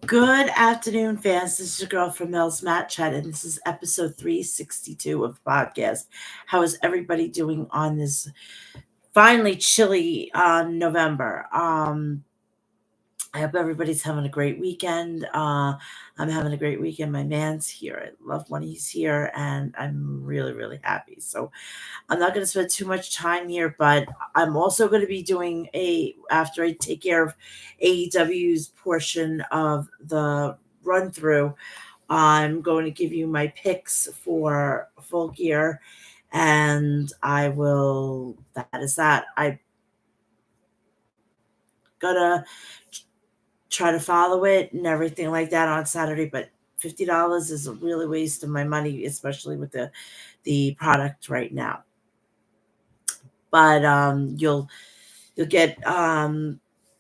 Good afternoon, fans. This is your girl from Mel's Mat Chat, and this is episode 362 of the podcast. How is everybody doing on this finally chilly November? I hope everybody's having a great weekend. I'm having a great weekend. My man's here. I love when he's here, and I'm really, really happy. So I'm not going to spend too much time here, but I'm also going to be doing after I take care of AEW's portion of the run through, I'm going to give you my picks for full gear, and that is that. I gotta try to follow it and everything like that on Saturday, but $50 is a really waste of my money, especially with the product right now. But you'll get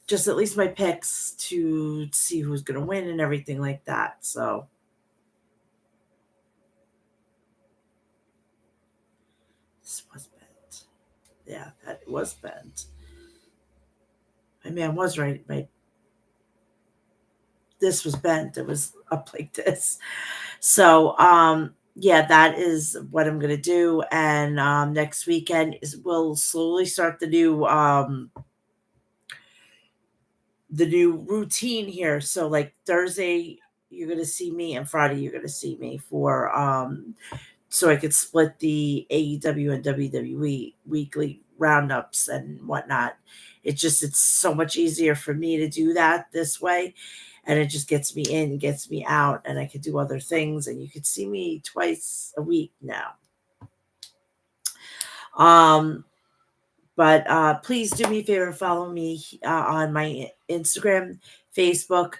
just at least my picks to see who's going to win and everything like that. So this was bent. Yeah, that was bent. My man was right. This was bent. It was up like this. So yeah, that is what I'm gonna do. And next weekend we'll slowly start the new routine here. So like Thursday you're gonna see me and Friday you're gonna see me for so I could split the AEW and WWE weekly roundups and whatnot. It's so much easier for me to do that this way, and it just gets me in, gets me out, and I could do other things. And you could see me twice a week now. Um, but please do me a favor, follow me on my Instagram, Facebook,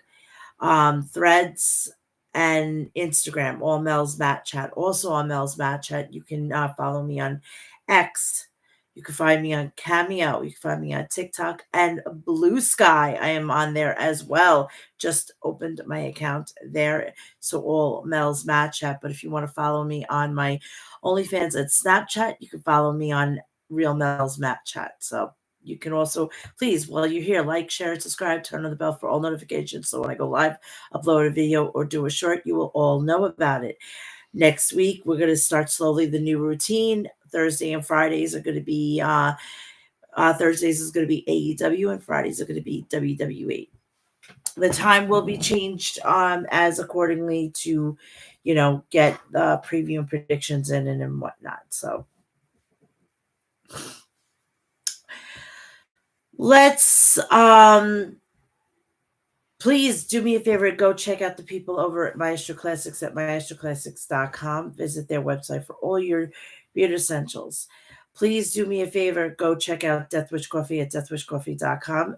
Threads, and Instagram, all Mel's Mat Chat. Also on Mel's Mat Chat, you can follow me on X. You can find me on Cameo. You can find me on TikTok and Blue Sky. I am on there as well. Just opened my account there. So all Mel's Mat Chat. But if you want to follow me on my OnlyFans at Snapchat, you can follow me on Real Mel's Mat Chat. So you can also, please, while you're here, like, share, and subscribe, turn on the bell for all notifications. So when I go live, upload a video, or do a short, you will all know about it. Next week, we're going to start slowly the new routine. Thursday and Fridays are going to be, Thursdays is going to be AEW, and Fridays are going to be WWE. The time will be changed as accordingly to, get preview and predictions in and whatnot. So let's please do me a favor, go check out the people over at Maestro Classics at maestroclassics.com. Visit their website for all your beard essentials. Please do me a favor, go check out Deathwish Coffee at deathwishcoffee.com.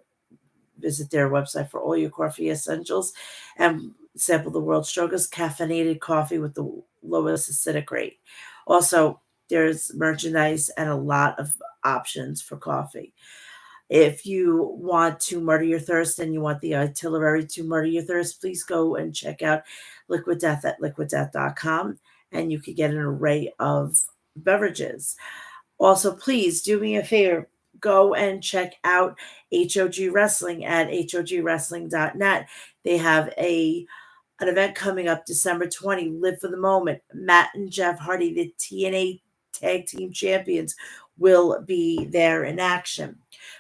Visit their website for all your coffee essentials and sample the world's strongest caffeinated coffee with the lowest acidic rate. Also, there's merchandise and a lot of options for coffee. If you want to murder your thirst and you want the artillery to murder your thirst, please go and check out Liquid Death at liquiddeath.com, and you can get an array of beverages. Also, please do me a favor, go and check out HOG Wrestling at hogwrestling.net. They have an event coming up December 20. Live for the moment. Matt and Jeff Hardy, the TNA Tag Team Champions, will be there in action.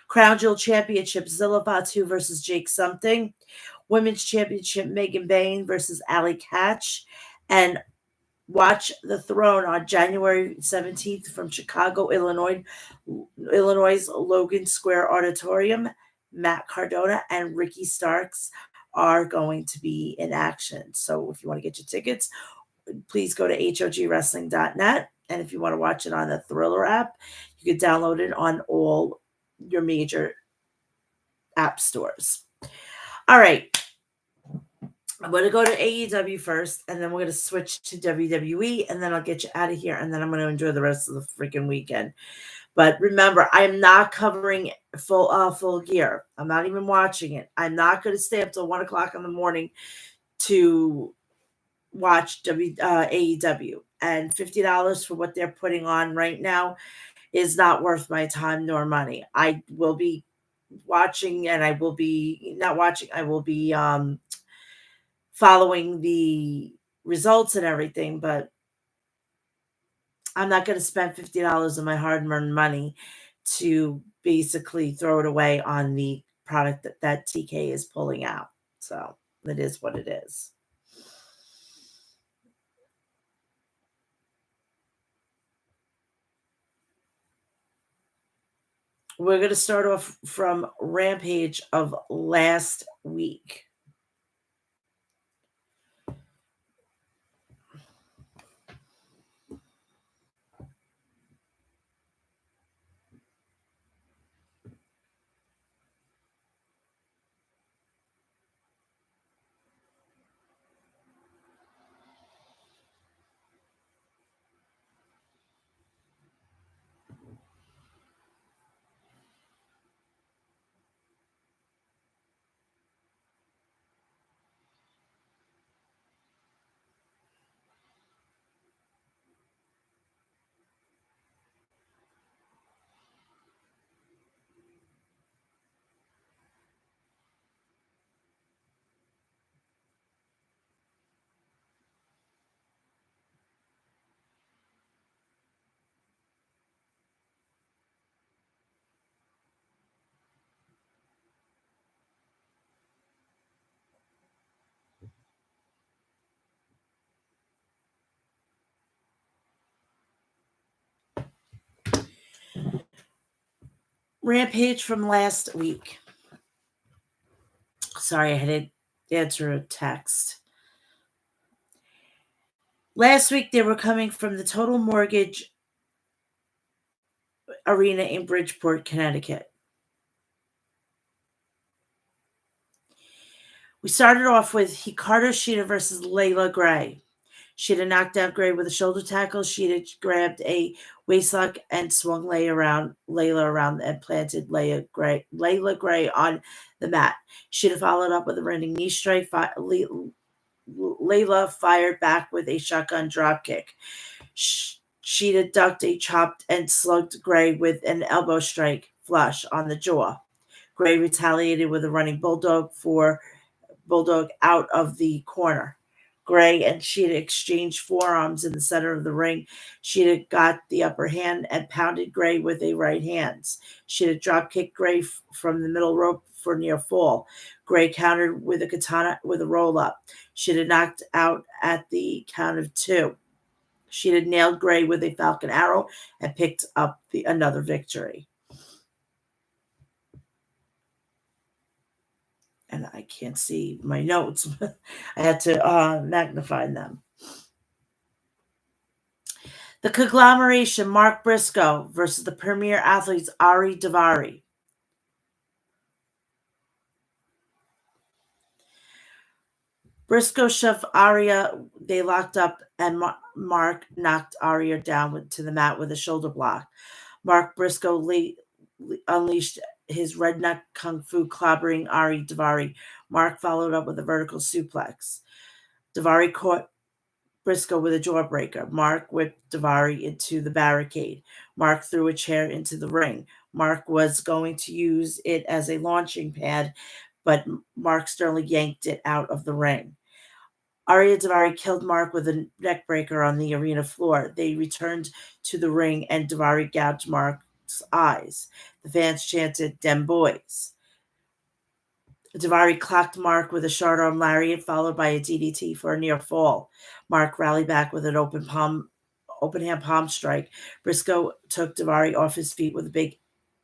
Crown Jewel Championship, Zilla Batu versus Jake Something. Women's Championship, Megan Bain versus Ali Catch. And Watch the Throne on January 17th from Chicago, Illinois' Logan Square Auditorium. Matt Cardona and Ricky Starks are going to be in action. So if you want to get your tickets, please go to hogwrestling.net. And if you want to watch it on the Thriller app, you can download it on all your major app stores. All right. I'm going to go to AEW first, and then we're going to switch to WWE, and then I'll get you out of here, and then I'm going to enjoy the rest of the freaking weekend. But remember, I am not covering full gear. I'm not even watching it. I'm not going to stay up till 1 o'clock in the morning to watch AEW. And $50 for what they're putting on right now is not worth my time nor money. I will be watching, and I will be not watching. I will be following the results and everything, but I'm not going to spend $50 of my hard earned money to basically throw it away on the product that TK is pulling out. So it is what it is. We're going to start off from Rampage of last week. Rampage from last week. Sorry, I had to answer a text. Last week, they were coming from the Total Mortgage Arena in Bridgeport, Connecticut. We started off with Hikaru Shida versus Layla Gray. Shida knocked out Gray with a shoulder tackle. Shida grabbed a waistlock and swung Layla around and planted Layla Gray on the mat. Shida followed up with a running knee strike. Layla fired back with a shotgun dropkick. Shida ducked a chopped and slugged Gray with an elbow strike flush on the jaw. Gray retaliated with a running bulldog out of the corner. Gray and Shida exchanged forearms in the center of the ring. Shida got the upper hand and pounded Gray with a right hand. Shida dropkicked Gray from the middle rope for near fall. Gray countered with a katana with a roll up. Shida knocked out at the count of 2. Shida nailed Gray with a falcon arrow and picked up another victory. And I can't see my notes. I had to magnify them. The conglomeration, Mark Briscoe versus the premier athletes, Ari Daivari. Briscoe shoved Aria. They locked up, and Mark knocked Aria down to the mat with a shoulder block. Mark Briscoe unleashed his redneck kung fu, clobbering Ari Daivari. Mark followed up with a vertical suplex. Daivari caught Briscoe with a jawbreaker. Mark whipped Daivari into the barricade. Mark threw a chair into the ring. Mark was going to use it as a launching pad, but Mark sternly yanked it out of the ring. Ari Daivari killed Mark with a neckbreaker on the arena floor. They returned to the ring, and Daivari gouged Mark's eyes. The fans chanted, "Dem boys." Daivari clocked Mark with a short arm lariat, followed by a DDT for a near fall. Mark rallied back with an open hand palm strike. Briscoe took Daivari off his feet with a big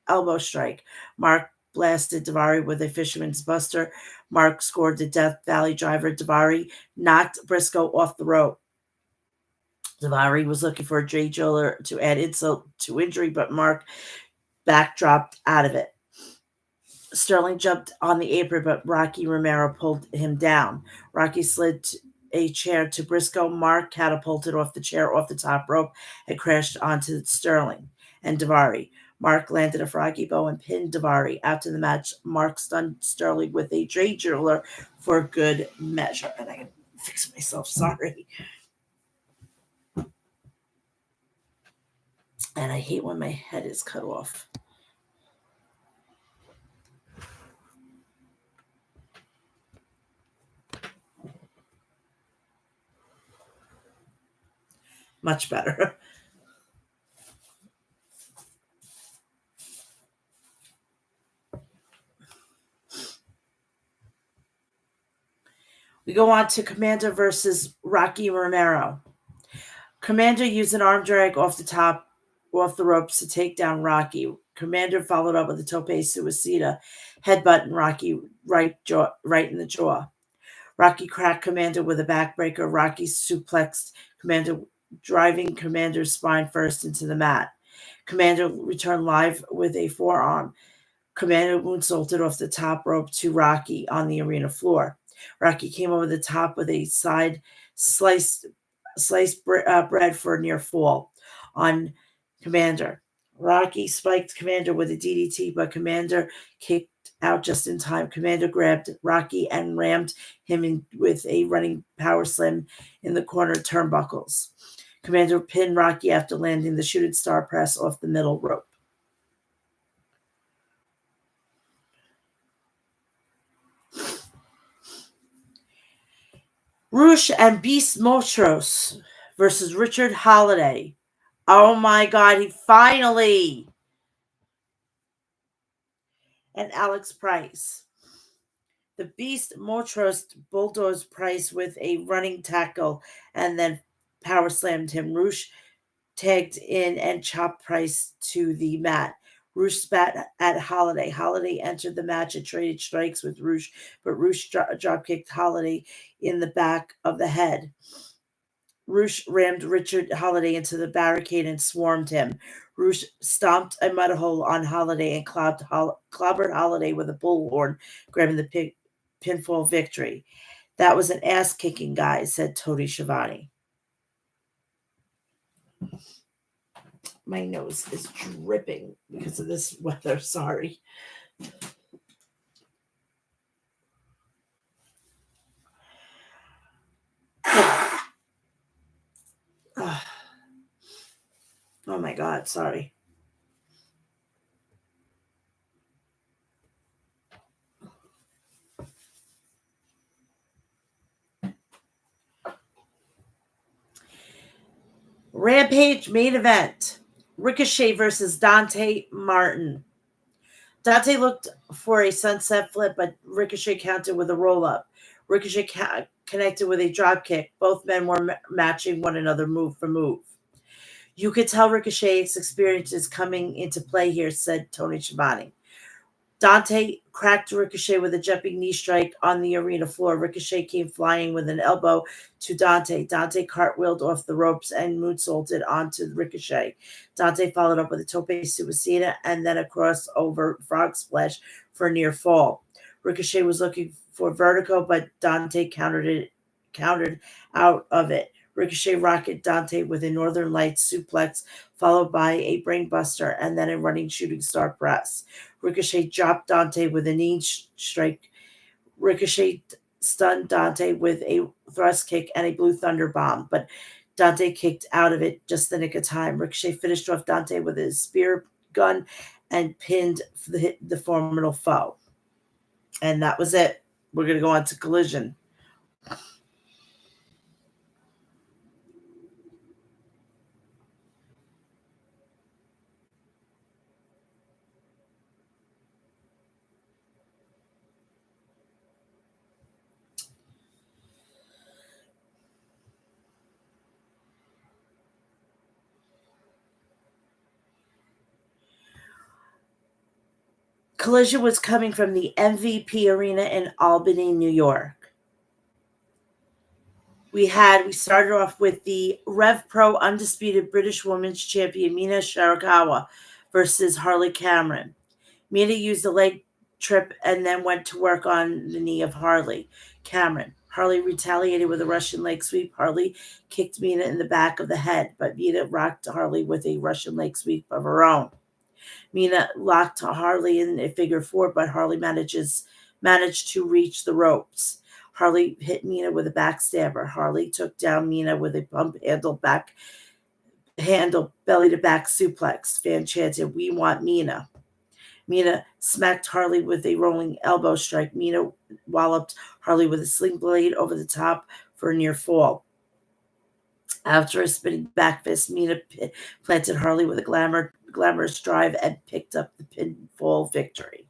elbow strike. Mark blasted Daivari with a fisherman's buster. Mark scored the Death Valley driver. Daivari knocked Briscoe off the rope. Daivari was looking for a J Driller to add insult to injury, but Mark backdropped out of it. Sterling jumped on the apron, but Rocky Romero pulled him down. Rocky slid a chair to Briscoe. Mark catapulted off the chair off the top rope and crashed onto Sterling and Daivari. Mark landed a froggy bow and pinned Daivari. After the match, Mark stunned Sterling with a J Driller for good measure. And I can fix myself, sorry. And I hate when my head is cut off. Much better. We go on to Commander versus Rocky Romero. Commander used an arm drag off the ropes to take down Rocky. Commander followed up with a tope suicida headbutt and Rocky right in the jaw. Rocky cracked Commander with a backbreaker. Rocky suplexed Commander, driving Commander's spine first into the mat. Commander returned live with a forearm. Commander moonsaulted off the top rope to Rocky on the arena floor. Rocky came over the top with a side sliced bread for a near fall on Commander. Rocky spiked Commander with a DDT, but Commander kicked out just in time. Commander grabbed Rocky and rammed him in with a running power slam in the corner turnbuckles. Commander pinned Rocky after landing the shooting star press off the middle rope. Rush and Beast Motros versus Richard Holiday. Oh my God, he finally! And Alex Price. The Beast Motros bulldozed Price with a running tackle and then power slammed him. Rush tagged in and chopped Price to the mat. Rush spat at Holiday. Holiday entered the match and traded strikes with Rush, but Rush drop kicked Holiday in the back of the head. Rush rammed Richard Holiday into the barricade and swarmed him. Rush stomped a mud hole on Holiday and clobbered Holiday with a bullhorn, grabbing the pinfall victory. That was an ass-kicking, guys, said Tony Schiavone. My nose is dripping because of this weather. Sorry. Oh my God, sorry. Rampage main event. Ricochet versus Dante Martin. Dante looked for a sunset flip, but Ricochet countered with a roll-up. Ricochet connected with a drop kick. Both men were matching one another move for move. You could tell Ricochet's experience is coming into play here, said Tony Schiavone. Dante cracked Ricochet with a jumping knee strike on the arena floor. Ricochet came flying with an elbow to Dante. Dante cartwheeled off the ropes and moonsaulted onto Ricochet. Dante followed up with a tope suicida and then a crossover frog splash for a near fall. Ricochet was looking for vertigo, but Dante countered out of it. Ricochet rocketed Dante with a Northern Lights suplex, followed by a brainbuster and then a running shooting star press. Ricochet dropped Dante with a knee strike. Ricochet stunned Dante with a thrust kick and a blue thunder bomb, but Dante kicked out of it just the nick of time. Ricochet finished off Dante with his spear gun and pinned the formidable foe. And that was it. We're going to go on to Collision. Collision was coming from the MVP Arena in Albany, New York. We started off with the Rev Pro undisputed British Women's Champion Mina Shirakawa versus Harley Cameron. Mina used a leg trip and then went to work on the knee of Harley Cameron. Harley retaliated with a Russian leg sweep. Harley kicked Mina in the back of the head, but Mina rocked Harley with a Russian leg sweep of her own. Mina locked Harley in a figure four, but Harley managed to reach the ropes. Harley hit Mina with a backstabber. Harley took down Mina with a pump handle belly to back suplex. Fan chanted, "We want Mina." Mina smacked Harley with a rolling elbow strike. Mina walloped Harley with a sling blade over the top for a near fall. After a spinning back fist, Mina planted Harley with a glamorous drive and picked up the pinfall victory.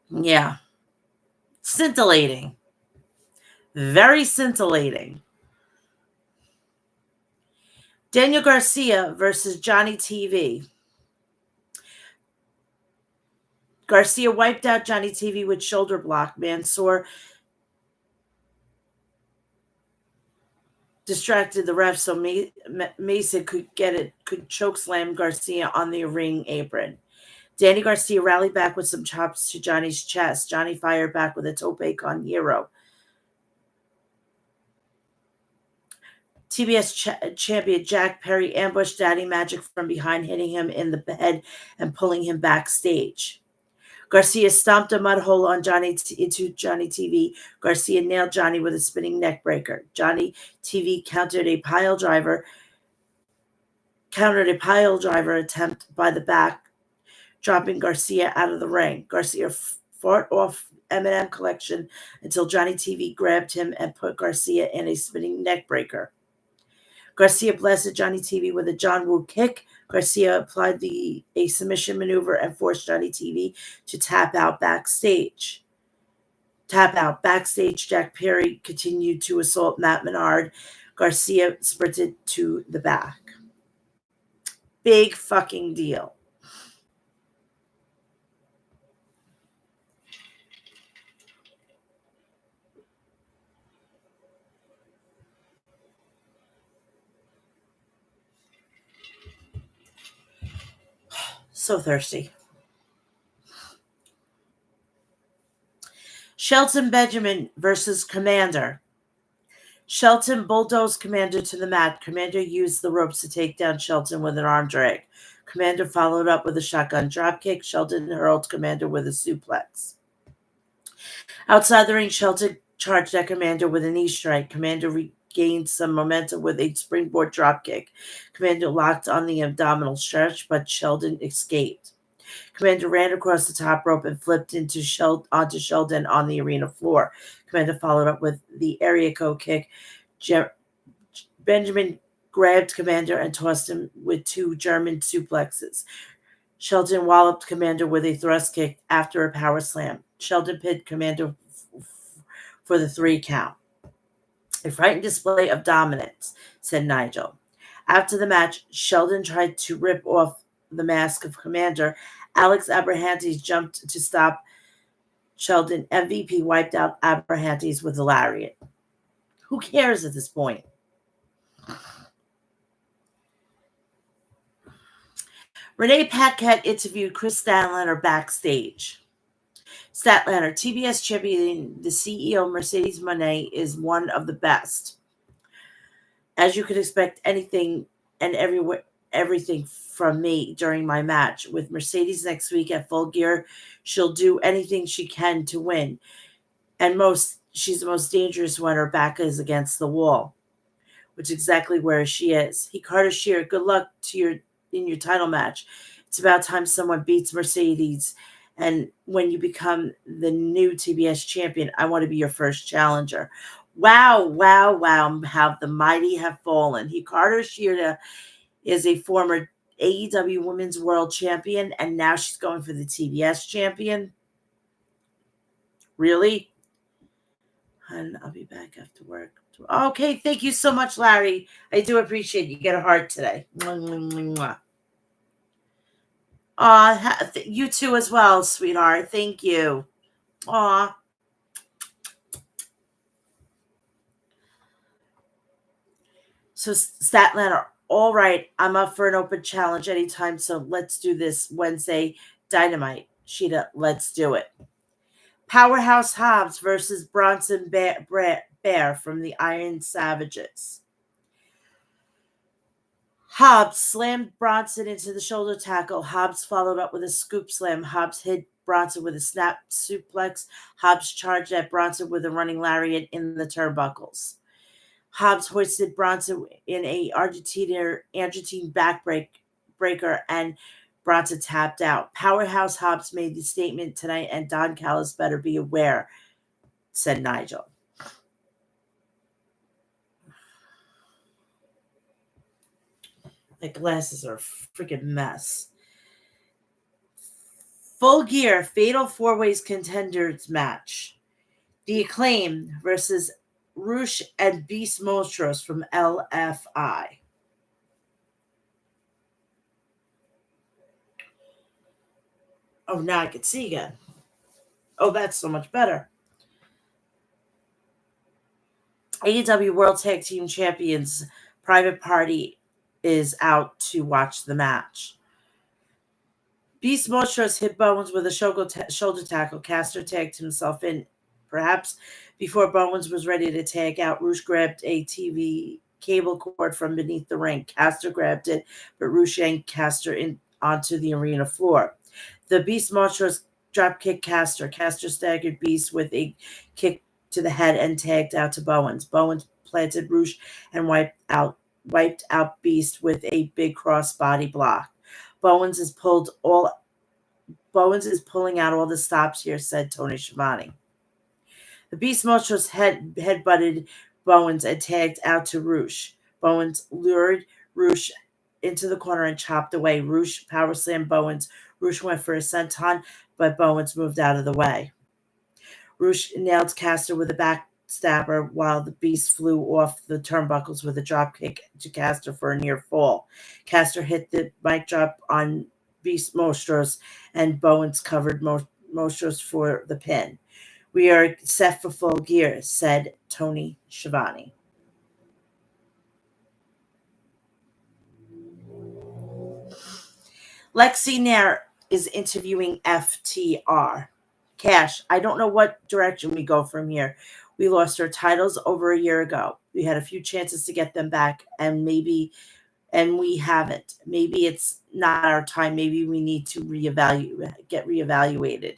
Yeah. Scintillating. Very scintillating. Daniel Garcia versus Johnny TV. Garcia wiped out Johnny TV with shoulder block. Mansoor distracted the ref so Mason could choke slam Garcia on the ring apron. Danny Garcia rallied back with some chops to Johnny's chest. Johnny fired back with a tope con hero. TBS champion Jack Perry ambushed Daddy Magic from behind, hitting him in the head and pulling him backstage. Garcia stomped a mud hole on into Johnny TV. Garcia nailed Johnny with a spinning neck breaker. Johnny TV countered a pile driver attempt by the back, dropping Garcia out of the ring. Garcia fought off M&M collection until Johnny TV grabbed him and put Garcia in a spinning neck breaker. Garcia blasted Johnny TV with a John Woo kick. Garcia applied a submission maneuver and forced Johnny TV to tap out backstage. Backstage, Jack Perry continued to assault Matt Menard. Garcia sprinted to the back. Big fucking deal. So thirsty. Shelton Benjamin versus Commander. Shelton bulldozed Commander to the mat. Commander used the ropes to take down Shelton with an arm drag. Commander followed up with a shotgun dropkick. Shelton hurled Commander with a suplex. Outside the ring, Shelton charged at Commander with a knee strike. Commander regained some momentum with a springboard dropkick. Commander locked on the abdominal stretch, but Sheldon escaped. Commander ran across the top rope and flipped onto Sheldon on the arena floor. Commander followed up with the area code kick. Benjamin grabbed Commander and tossed him with two German suplexes. Sheldon walloped Commander with a thrust kick after a power slam. Sheldon pinned Commander for the 3 count. A frightened display of dominance, said Nigel. After the match, Sheldon tried to rip off the mask of Commander. Alex Abrahantes jumped to stop Sheldon. MVP wiped out Abrahantes with a lariat. Who cares at this point? Renee Paquette interviewed Chris Statlander backstage. Statlander, TBS champion, the CEO of Mercedes Moné, is one of the best. As you could expect, anything and everything from me during my match. With Mercedes next week at Full Gear, she'll do anything she can to win. And she's the most dangerous when her back is against the wall, which is exactly where she is. Carter Shear, good luck in your title match. It's about time someone beats Mercedes. And when you become the new TBS champion, I want to be your first challenger. Wow, wow, wow, how the mighty have fallen. Carter Shear is a former AEW Women's World Champion, and now she's going for the TBS champion. Really? And I'll be back after work. Okay, thank you so much, Larry. I do appreciate you. Get a heart today. You too as well, sweetheart. Thank you. Aw. So Statlander, all right, I'm up for an open challenge anytime, so let's do this Wednesday Dynamite. Sheeta, let's do it. Powerhouse Hobbs versus Bronson Bear from the Iron Savages. Hobbs slammed Bronson into the shoulder tackle. Hobbs followed up with a scoop slam. Hobbs hit Bronson with a snap suplex. Hobbs charged at Bronson with a running lariat in the turnbuckles. Hobbs hoisted Bronson in a Argentine backbreaker, and Bronson tapped out. Powerhouse Hobbs made the statement tonight, and Don Callis better be aware, said Nigel. My glasses are a freaking mess. Full Gear Fatal 4 Ways Contenders match. The Acclaim versus Rush and Beast Monstros from LFI. Oh, now I can see again. Oh, that's so much better. AEW World Tag Team Champions Private Party is out to watch the match. Beast Monstros hit Bowens with a shoulder tackle. Caster tagged himself in. Perhaps before Bowens was ready to tag out, Rush grabbed a TV cable cord from beneath the ring. Caster grabbed it, but Rush yanked Caster onto the arena floor. The Beast Monstros dropkick Caster. Caster staggered Beast with a kick to the head and tagged out to Bowens. Bowens planted Rush and wiped out Beast with a big cross body block. Bowens is pulling out all the stops here, said Tony Schiavone. The Beast Monstros headbutted Bowens and tagged out to Rush. Bowens lured Rush into the corner and chopped away. Rush power slammed Bowens. Rush went for a senton, but Bowens moved out of the way. Rush nailed Caster with a backstabber while the Beast flew off the turnbuckles with a dropkick to Caster for a near fall. Caster hit the mic drop on Beast Monstros, and Bowens covered Monstros for the pin. We are set for Full Gear, said Tony Schiavone. Lexi Nair is interviewing FTR. Cash, I don't know what direction we go from here. We lost our titles over a year ago. We had a few chances to get them back, and we haven't. Maybe it's not our time. Maybe we need to get reevaluated.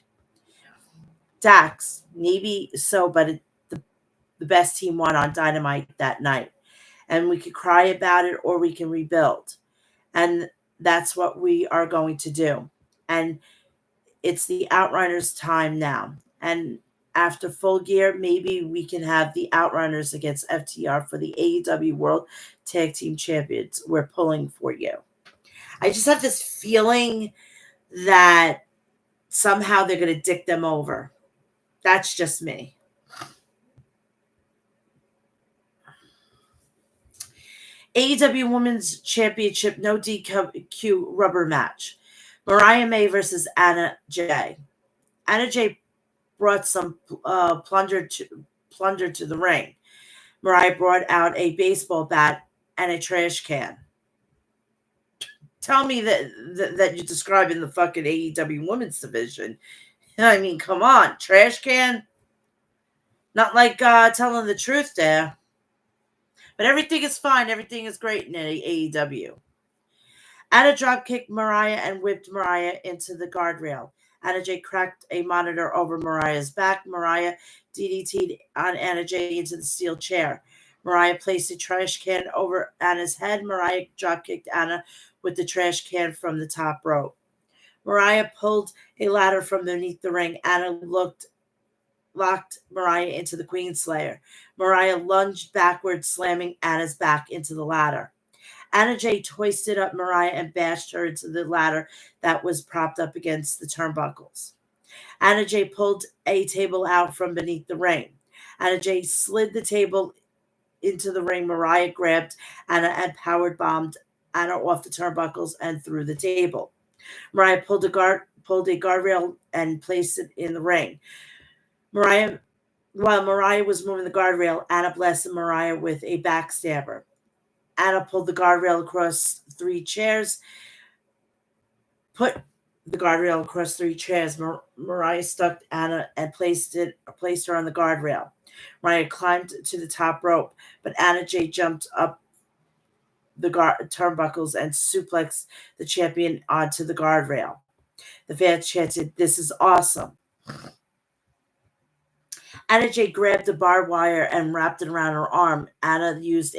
Dax, maybe so, but the best team won on Dynamite that night. And we could cry about it or we can rebuild. And that's what we are going to do. And it's the Outrunners' time now. And after Full Gear, maybe we can have the Outrunners against FTR for the AEW World Tag Team Champions. We're pulling for you. I just have this feeling that somehow they're going to dick them over. That's just me. AEW Women's Championship No DQ rubber match. Mariah May versus Anna Jay. Anna Jay brought some plunder to the ring. Mariah brought out a baseball bat and a trash can. Tell me that you're describing the fucking AEW Women's Division. I mean, come on, trash can. Not like telling the truth there. But everything is fine. Everything is great in AEW. Anna dropkicked Mariah and whipped Mariah into the guardrail. Anna Jay cracked a monitor over Mariah's back. Mariah DDT'd on Anna Jay into the steel chair. Mariah placed a trash can over Anna's head. Mariah dropkicked Anna with the trash can from the top rope. Mariah pulled a ladder from beneath the ring. Anna locked Mariah into the Queen Slayer. Mariah lunged backwards, slamming Anna's back into the ladder. Anna Jay hoisted up Mariah and bashed her into the ladder that was propped up against the turnbuckles. Anna Jay pulled a table out from beneath the ring. Anna Jay slid the table into the ring. Mariah grabbed Anna and power bombed Anna off the turnbuckles and through the table. Mariah pulled a guardrail and placed it in the ring. While Mariah was moving the guardrail, Anna blasted Mariah with a backstabber. Anna pulled the guardrail across 3 chairs. Mariah stuck Anna and placed her on the guardrail. Mariah climbed to the top rope, but Anna Jay jumped up the turnbuckles and suplexed the champion onto the guardrail. The fans chanted, "This is awesome." Anna Jay grabbed the barbed wire and wrapped it around her arm. Anna used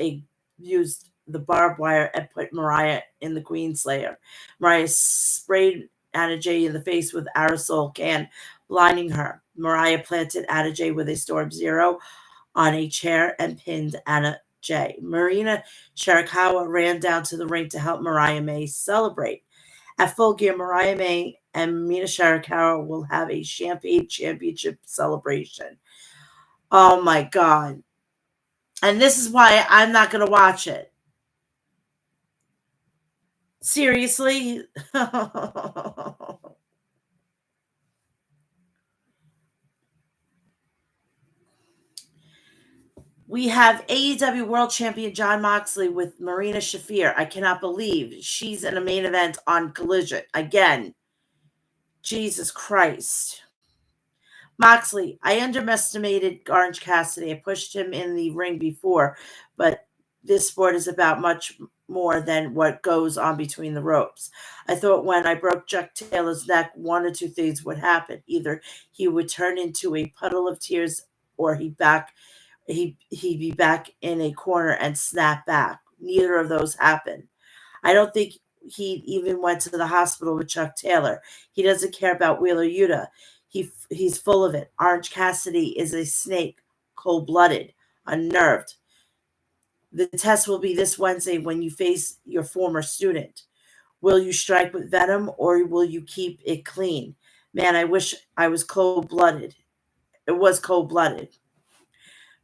the barbed wire and put Mariah in the Queen Slayer. Mariah sprayed Anna Jay in the face with aerosol can, blinding her. Mariah planted Anna Jay with a Storm Zero on a chair and pinned Anna J. Marina Shirakawa ran down to the ring to help Mariah May celebrate. At Full Gear, Mariah May and Mina Shirakawa will have a champagne championship celebration. Oh my God. And this is why I'm not going to watch it. Seriously? We have AEW World Champion John Moxley with Marina Shafir. I cannot believe she's in a main event on Collision. Again, Jesus Christ. Moxley, I underestimated Orange Cassidy. I pushed him in the ring before, but this sport is about much more than what goes on between the ropes. I thought when I broke Chuck Taylor's neck, one or two things would happen. Either he would turn into a puddle of tears or he'd be back in a corner and snap back. Neither of those happened. I don't think he even went to the hospital with Chuck Taylor. He doesn't care about Wheeler Yuta. He's full of it. Orange Cassidy is a snake, cold-blooded, unnerved. The test will be this Wednesday when you face your former student. Will you strike with venom or will you keep it clean? Man, I wish I was cold-blooded. It was cold-blooded.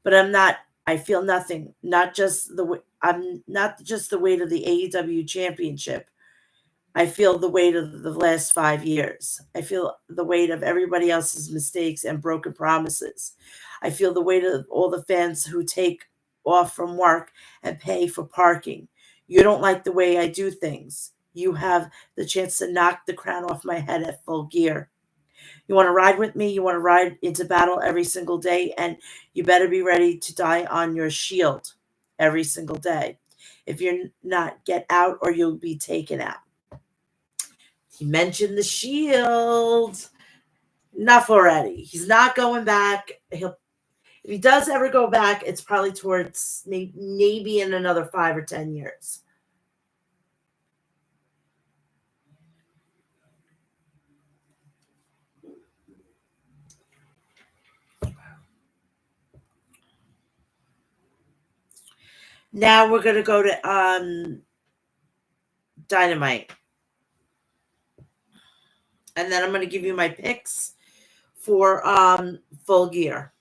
But I'm not. I feel nothing. I'm not just the weight of the AEW championship. I feel the weight of the last 5 years. I feel the weight of everybody else's mistakes and broken promises. I feel the weight of all the fans who take off from work and pay for parking. You don't like the way I do things. You have the chance to knock the crown off my head at Full Gear. You want to ride with me? You want to ride into battle every single day, and you better be ready to die on your shield every single day. If you're not, get out or you'll be taken out. He mentioned the shield. Enough already. He's not going back. If he does ever go back, it's probably towards maybe in another 5 or 10 years. Now we're going to go to Dynamite. And then I'm going to give you my picks for Full Gear.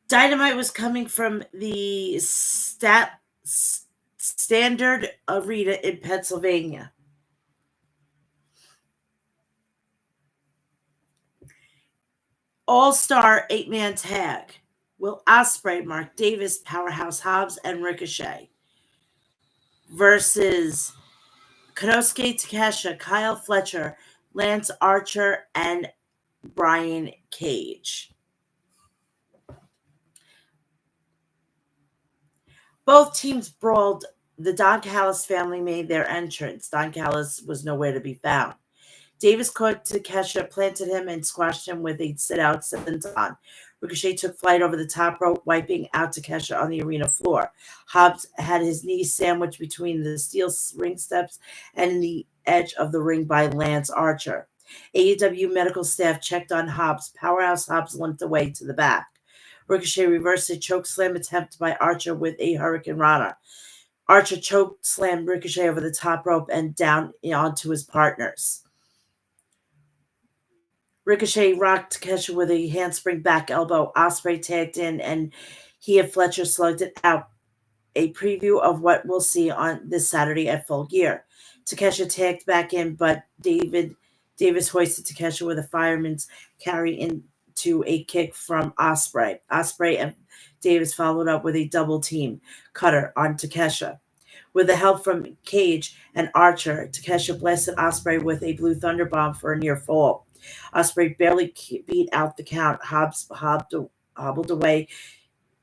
Dynamite was coming from the Standard Arena in Pennsylvania. All-Star 8-man tag. Will Ospreay, Mark Davis, Powerhouse Hobbs, and Ricochet versus Konosuke Takeshita, Kyle Fletcher, Lance Archer, and Brian Cage. Both teams brawled. The Don Callis family made their entrance. Don Callis was nowhere to be found. Davis caught Takeshita, planted him, and squashed him with a sit-out senton. Ricochet took flight over the top rope, wiping out Takeshita on the arena floor. Hobbs had his knees sandwiched between the steel ring steps and the edge of the ring by Lance Archer. AEW medical staff checked on Hobbs. Powerhouse Hobbs limped away to the back. Ricochet reversed a choke slam attempt by Archer with a Hurricane Rana. Archer choke slammed Ricochet over the top rope and down onto his partners. Ricochet rocked Takeshita with a handspring back elbow. Ospreay tagged in, and he and Fletcher slugged it out. A preview of what we'll see on this Saturday at Full Gear. Takeshita tagged back in, but Davis hoisted Takeshita with a fireman's carry into a kick from Ospreay. Ospreay and Davis followed up with a double team cutter on Takeshita. With the help from Cage and Archer, Takeshita blasted Ospreay with a blue thunder bomb for a near fall. Ospreay barely beat out the count. Hobbs hobbled away.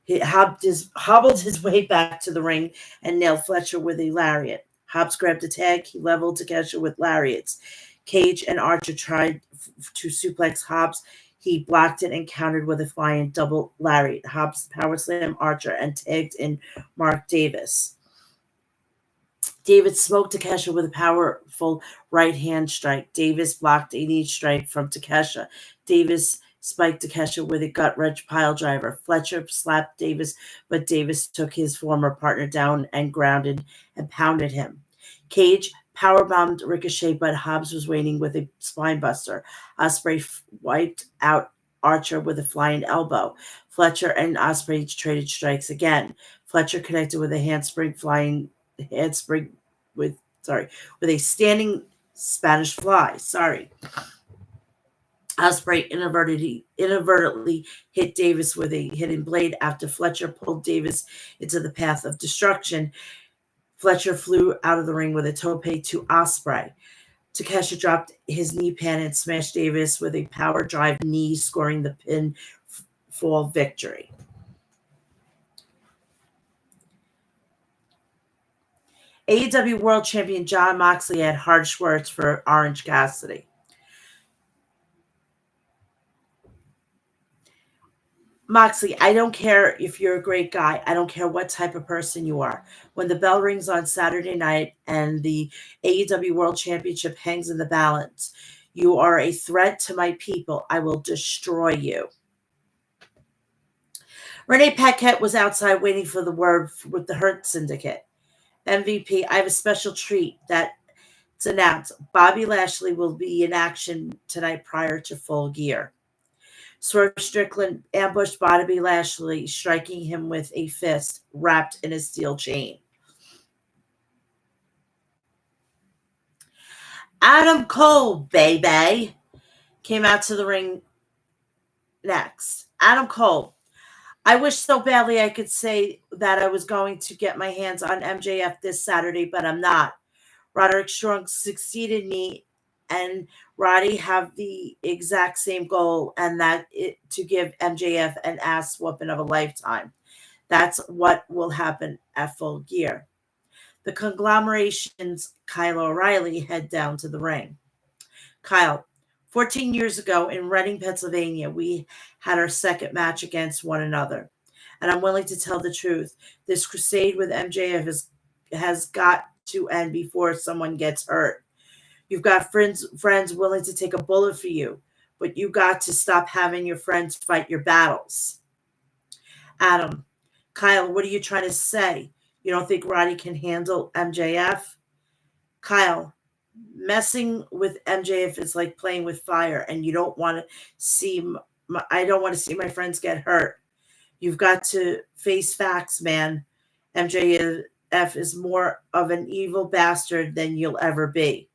He hobbled his way back to the ring and nailed Fletcher with a lariat. Hobbs grabbed a tag. He leveled Takeshita with lariats. Cage and Archer tried to suplex Hobbs. He blocked it and countered with a flying double lariat. Hobbs power slammed Archer and tagged in Mark Davis. Davis smoked Takeshita with a powerful right hand strike. Davis blocked a knee strike from Takeshita. Davis spiked Takeshita with a gut wrench pile driver. Fletcher slapped Davis, but Davis took his former partner down and grounded and pounded him. Cage powerbombed Ricochet, but Hobbs was waiting with a spinebuster. Ospreay wiped out Archer with a flying elbow. Fletcher and Ospreay traded strikes again. Fletcher connected with a handspring with a standing Spanish fly. Ospreay inadvertently hit Davis with a hidden blade after Fletcher pulled Davis into the path of destruction. Fletcher flew out of the ring with a tope to Ospreay. Takeshita dropped his knee pan and smashed Davis with a power drive knee, scoring the pinfall victory. AEW World Champion Jon Moxley had harsh words for Orange Cassidy. Moxley, I don't care if you're a great guy. I don't care what type of person you are. When the bell rings on Saturday night and the AEW World Championship hangs in the balance, you are a threat to my people. I will destroy you. Renee Paquette was outside waiting for the word with the Hurt Syndicate. MVP, I have a special treat that's announced. Bobby Lashley will be in action tonight prior to Full Gear. Swerve Strickland ambushed Bobby Lashley, striking him with a fist wrapped in a steel chain. Adam Cole, baby, came out to the ring next. Adam Cole. I wish so badly I could say that I was going to get my hands on MJF this Saturday, but I'm not. Roderick Strong succeeded me, and Roddy have the exact same goal, and that is to give MJF an ass whooping of a lifetime. That's what will happen at Full Gear. The conglomeration's Kyle O'Reilly head down to the ring. Kyle, 14 years ago in Reading, Pennsylvania, we had our second match against one another. And I'm willing to tell the truth. This crusade with MJF has got to end before someone gets hurt. You've got friends willing to take a bullet for you, but you got to stop having your friends fight your battles. Adam, Kyle, what are you trying to say? You don't think Roddy can handle MJF? Kyle, messing with MJF is like playing with fire, and you don't want to see. I don't want to see my friends get hurt. You've got to face facts, man. MJF is more of an evil bastard than you'll ever be,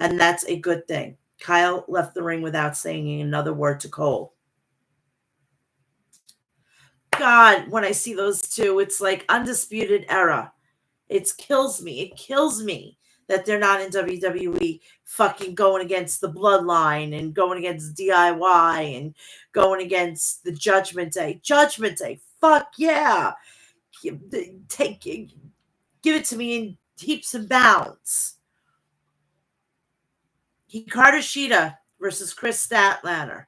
and that's a good thing. Kyle left the ring without saying another word to Cole. God, when I see those two, it's like Undisputed Era. It kills me. It kills me that they're not in WWE fucking going against the Bloodline and going against DIY and going against the Judgment Day. Judgment Day. Fuck yeah. Give it to me in heaps and bounds. Hikaru Shida versus Chris Statlander.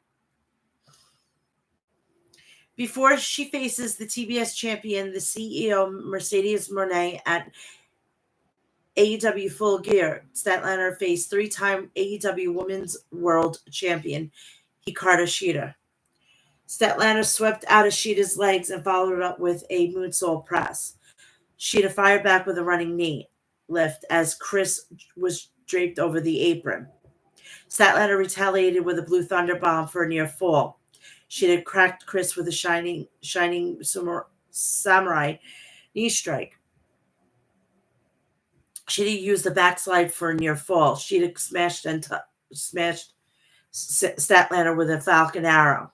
Before she faces the TBS champion, the CEO Mercedes Moné at AEW Full Gear, Statlander faced three-time AEW Women's World Champion Hikaru Shida. Statlander swept out of Shida's legs and followed up with a moonsault press. Shida fired back with a running knee lift as Chris was draped over the apron. Statlander retaliated with a blue thunder bomb for a near fall. Shida cracked Chris with a shining samurai knee strike. Shida used the backslide for a near fall. Shida smashed Statlander with a falcon arrow.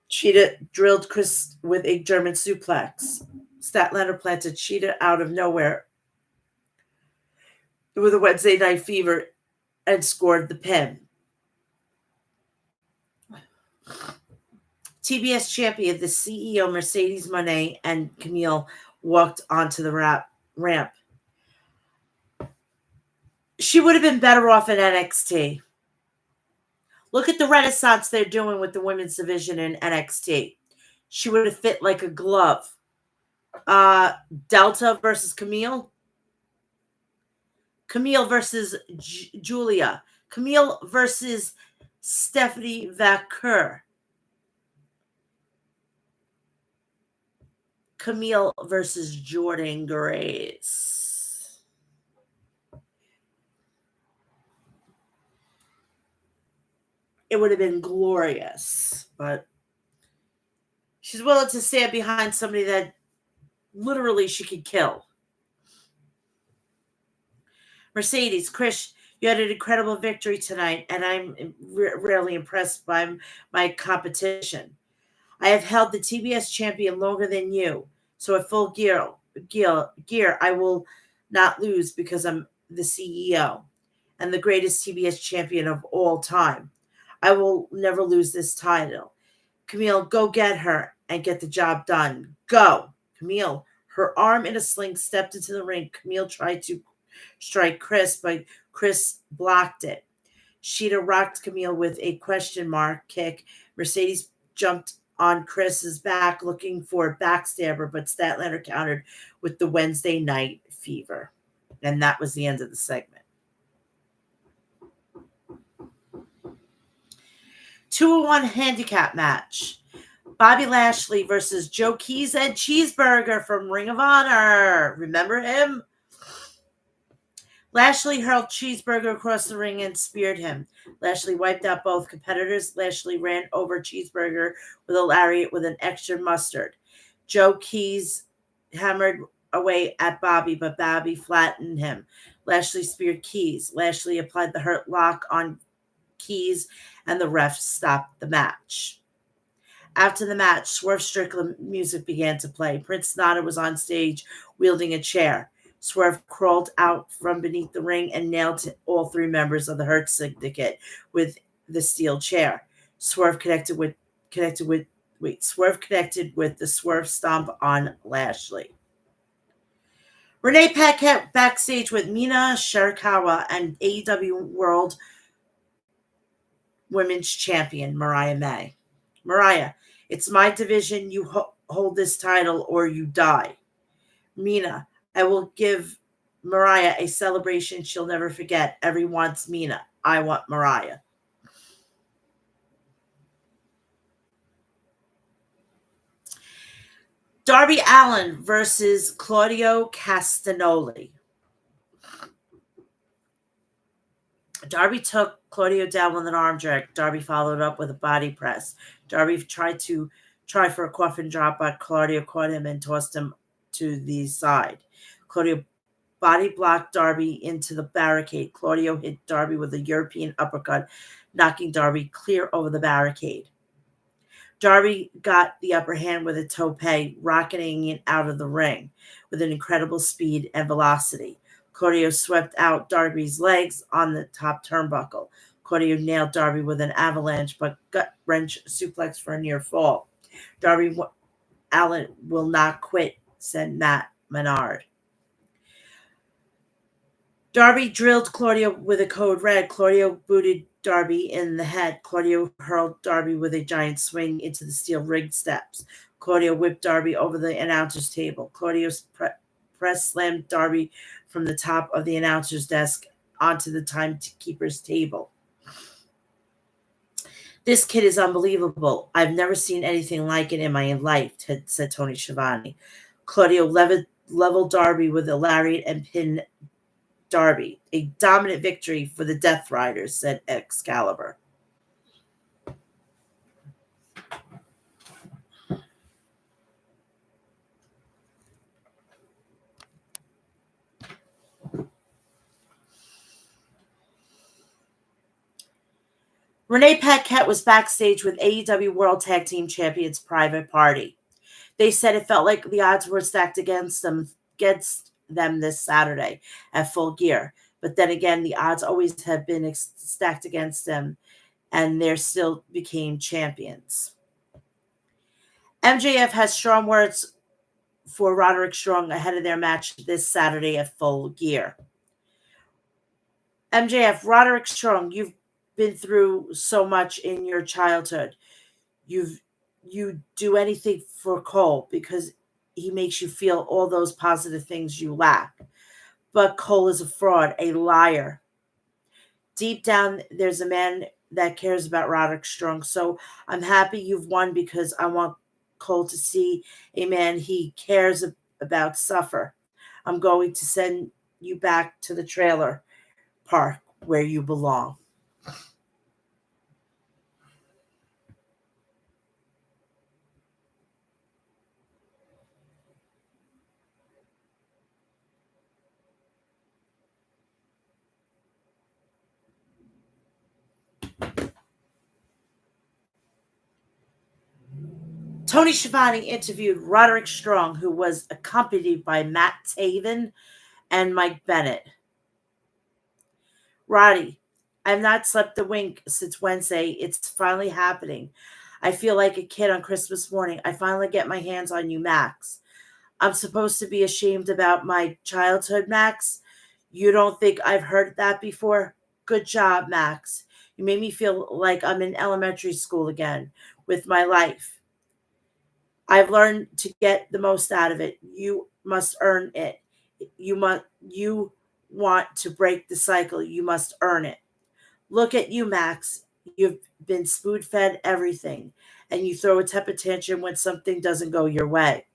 Shida drilled Chris with a German suplex. Statlander planted Shida out of nowhere with a Wednesday Night Fever and scored the pin. TBS champion, the CEO Mercedes Moné and Camille walked onto the ramp. She would have been better off in NXT. Look at the renaissance they're doing with the women's division in NXT. She would have fit like a glove. Delta versus Camille. Camille versus Julia. Camille versus Stephanie Vaquer. Camille versus Jordan Grace. It would have been glorious, but she's willing to stand behind somebody that literally she could kill. Mercedes, Chris, you had an incredible victory tonight, and I'm really impressed by my competition. I have held the TBS champion longer than you, so at full gear, I will not lose because I'm the CEO and the greatest TBS champion of all time. I will never lose this title. Camille, go get her and get the job done. Go. Camille, her arm in a sling, stepped into the ring. Camille tried to strike Chris, but Chris blocked it. Sheeta rocked Camille with a question mark kick. Mercedes jumped on Chris's back looking for a backstabber, but Statlander countered with the Wednesday Night Fever. And that was the end of the segment. 201 handicap match. Bobby Lashley versus Joe Keys and Cheeseburger from Ring of Honor. Remember him? Lashley hurled Cheeseburger across the ring and speared him. Lashley wiped out both competitors. Lashley ran over Cheeseburger with a lariat with an extra mustard. Joe Keys hammered away at Bobby, but Bobby flattened him. Lashley speared Keys. Lashley applied the hurt lock on Keys, and the ref stopped the match. After the match, Swerve Strickland music began to play. Prince Nana was on stage wielding a chair. Swerve crawled out from beneath the ring and nailed all three members of the Hurt Syndicate with the steel chair. Swerve connected with the Swerve Stomp on Lashley. Renee Paquette backstage with Mina Shirakawa and AEW World Women's Champion Mariah May. Mariah, it's my division. You hold this title or you die. Mina, I will give Mariah a celebration she'll never forget. Everyone wants Mina. I want Mariah. Darby Allin versus Claudio Castagnoli. Darby took Claudio down with an arm drag. Darby followed up with a body press. Darby tried for a coffin drop, but Claudio caught him and tossed him to the side. Claudio body blocked Darby into the barricade. Claudio hit Darby with a European uppercut, knocking Darby clear over the barricade. Darby got the upper hand with a tope, rocketing it out of the ring with an incredible speed and velocity. Claudio swept out Darby's legs on the top turnbuckle. Claudio nailed Darby with an avalanche, but gut-wrench suplex for a near fall. Darby Allin will not quit, said Matt Menard. Darby drilled Claudio with a code red. Claudio booted Darby in the head. Claudio hurled Darby with a giant swing into the steel ring steps. Claudio whipped Darby over the announcer's table. Claudio press slammed Darby from the top of the announcer's desk onto the timekeeper's table. This kid is unbelievable. I've never seen anything like it in my life, said Tony Schiavone. Claudio leveled Darby with a lariat and pinned Darby. A dominant victory for the Death Riders, said Excalibur. Renee Paquette was backstage with AEW World Tag Team Champions Private Party. They said it felt like the odds were stacked against them this Saturday at Full Gear, But then again, the odds always have been stacked against them, and they still became champions. MJF has strong words for Roderick Strong ahead of their match this Saturday at Full Gear. MJF, Roderick Strong, you've been through so much in your childhood. You do anything for Cole because he makes you feel all those positive things you lack. But Cole is a fraud, a liar. Deep down, there's a man that cares about Roderick Strong. So I'm happy you've won because I want Cole to see a man he cares about suffer. I'm going to send you back to the trailer park where you belong. Tony Schiavone interviewed Roderick Strong, who was accompanied by Matt Taven and Mike Bennett. Roddy, I've not slept a wink since Wednesday. It's finally happening. I feel like a kid on Christmas morning. I finally get my hands on you, Max. I'm supposed to be ashamed about my childhood, Max? You don't think I've heard that before? Good job, Max. You made me feel like I'm in elementary school again with my life. I've learned to get the most out of it. You must earn it. You want to break the cycle. You must earn it. Look at you, Max. You've been spoon fed everything, and you throw a temper tantrum when something doesn't go your way.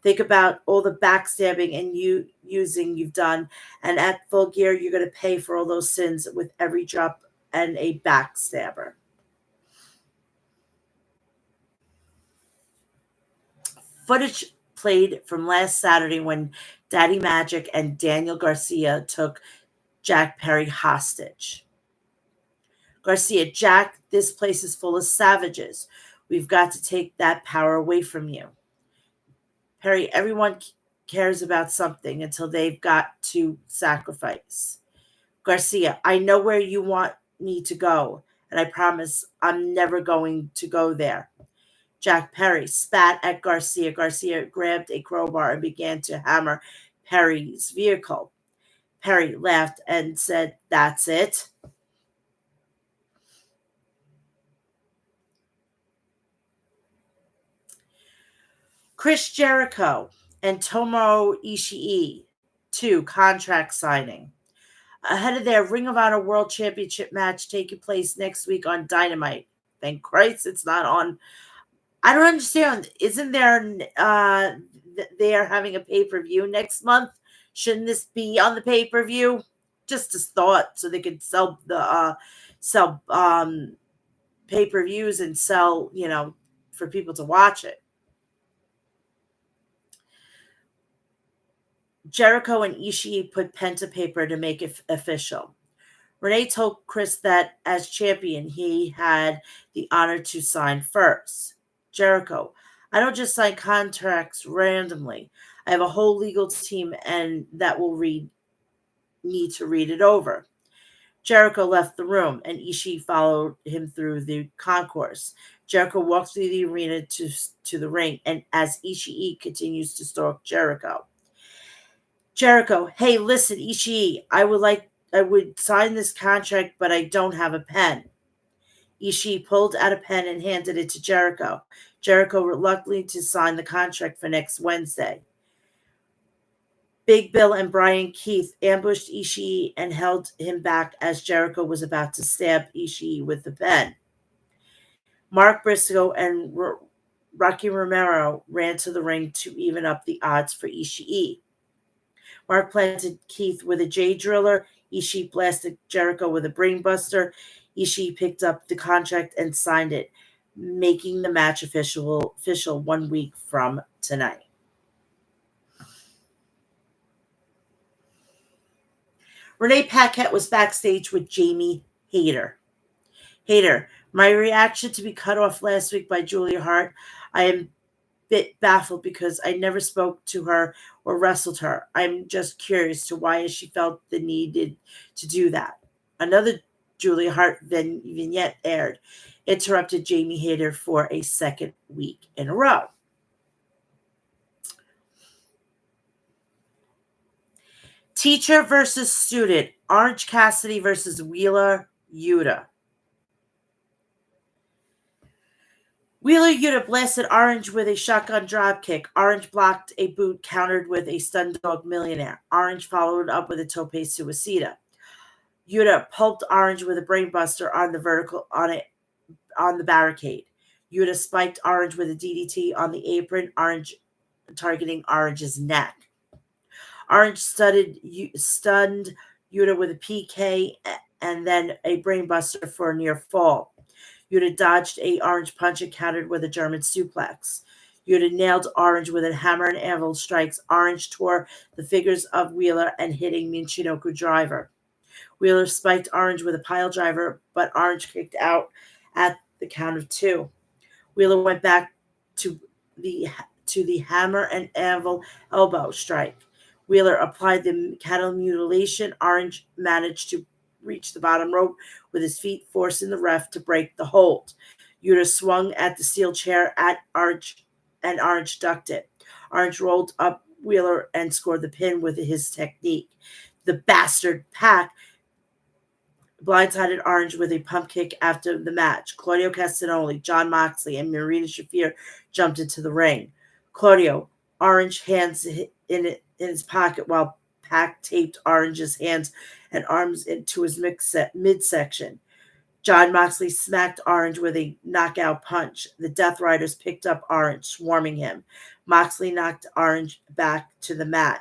Think about all the backstabbing and using you've done, and at Full Gear, you're going to pay for all those sins with every drop and a backstabber. Footage played from last Saturday when Daddy Magic and Daniel Garcia took Jack Perry hostage. Garcia, Jack, this place is full of savages. We've got to take that power away from you. Perry, everyone cares about something until they've got to sacrifice. Garcia, I know where you want me to go, and I promise I'm never going to go there. Jack Perry spat at Garcia. Garcia grabbed a crowbar and began to hammer Perry's vehicle. Perry laughed and said, That's it. Chris Jericho and Tomohiro Ishii, 2 contract signing. Ahead of their Ring of Honor World Championship match taking place next week on Dynamite. Thank Christ it's not on. I don't understand. Isn't there they are having a pay-per-view next month? Shouldn't this be on the pay-per-view? Just a thought, so they could sell the pay-per-views and sell, for people to watch it. Jericho and Ishii put pen to paper to make it official. Renee told Chris that as champion, he had the honor to sign first. Jericho, I don't just sign contracts randomly. I have a whole legal team and that will need to read it over. Jericho left the room and Ishii followed him through the concourse. Jericho walked through the arena to the ring, and as Ishii continues to stalk Jericho. Jericho, hey, listen, Ishii, I would sign this contract, but I don't have a pen. Ishii pulled out a pen and handed it to Jericho. Jericho reluctantly to sign the contract for next Wednesday. Big Bill and Brian Keith ambushed Ishii and held him back as Jericho was about to stab Ishii with the pen. Mark Briscoe and Rocky Romero ran to the ring to even up the odds for Ishii. Mark planted Keith with a J driller. Ishii blasted Jericho with a brainbuster. Ishii picked up the contract and signed it, making the match official 1 week from tonight. Renee Paquette was backstage with Jamie Hayter. Hayter, my reaction to be cut off last week by Julia Hart, I am bit baffled because I never spoke to her or wrestled her. I'm just curious to why she felt the needed to do that. Another Julia Hart vignette aired, interrupted Jamie Hayter for a second week in a row. Teacher versus student. Orange Cassidy versus Wheeler Yuta. Wheeler Yuta blasted Orange with a shotgun dropkick. Orange blocked a boot, countered with a stun dog millionaire. Orange followed up with a tope suicida. Yuta pulped Orange with a brainbuster on the vertical on the barricade. Yuta spiked Orange with a DDT on the apron. Orange targeting Orange's neck. Orange stunned Yuta with a PK and then a brainbuster for a near fall. Yuta dodged a Orange punch and countered with a German suplex. Yuta nailed Orange with a hammer and anvil strikes. Orange tore the figures of Wheeler and hit a Michinoku driver. Wheeler spiked Orange with a pile driver, but Orange kicked out at the count of 2. Wheeler went back to the hammer and anvil elbow strike. Wheeler applied the cattle mutilation. Orange managed to reach the bottom rope with his feet, forcing the ref to break the hold. Yuta swung at the steel chair at Orange, and Orange ducked it. Orange rolled up Wheeler and scored the pin with his technique. The bastard Pac blindsided Orange with a pump kick after the match. Claudio Castagnoli, John Moxley, and Marina Shafir jumped into the ring. Claudio, Orange hands in his pocket while Pac taped Orange's hands and arms into his midsection. John Moxley smacked Orange with a knockout punch. The Death Riders picked up Orange, swarming him. Moxley knocked Orange back to the mat.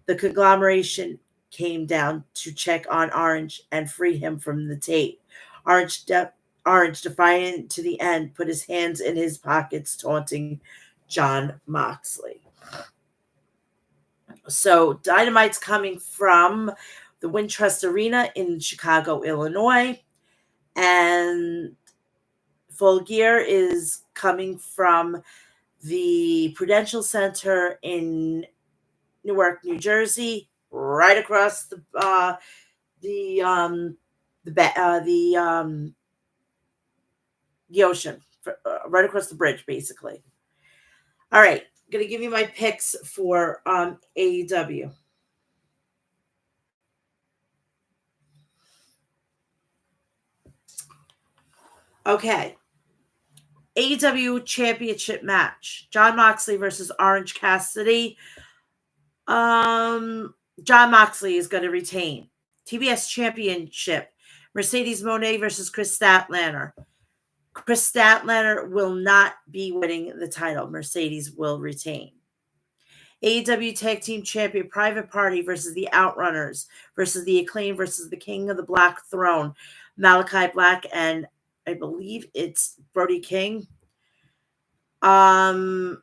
The conglomeration came down to check on Orange and free him from the tape. Orange, defiant to the end, put his hands in his pockets, taunting John Moxley. So Dynamite's coming from the Wintrust Arena in Chicago, Illinois. And Full Gear is coming from the Prudential Center in Newark, New Jersey, right across the ocean, right across the bridge, basically. All right, going to give you my picks for AEW. Okay. AEW Championship match. John Moxley versus Orange Cassidy. John Moxley is going to retain. TBS Championship. Mercedes Moné versus Chris Statlander. Chris Statlander will not be winning the title. Mercedes will retain. AEW Tag Team Champion Private Party versus the Outrunners versus the Acclaim versus the King of the Black Throne. Malachi Black and I believe it's Brody King. I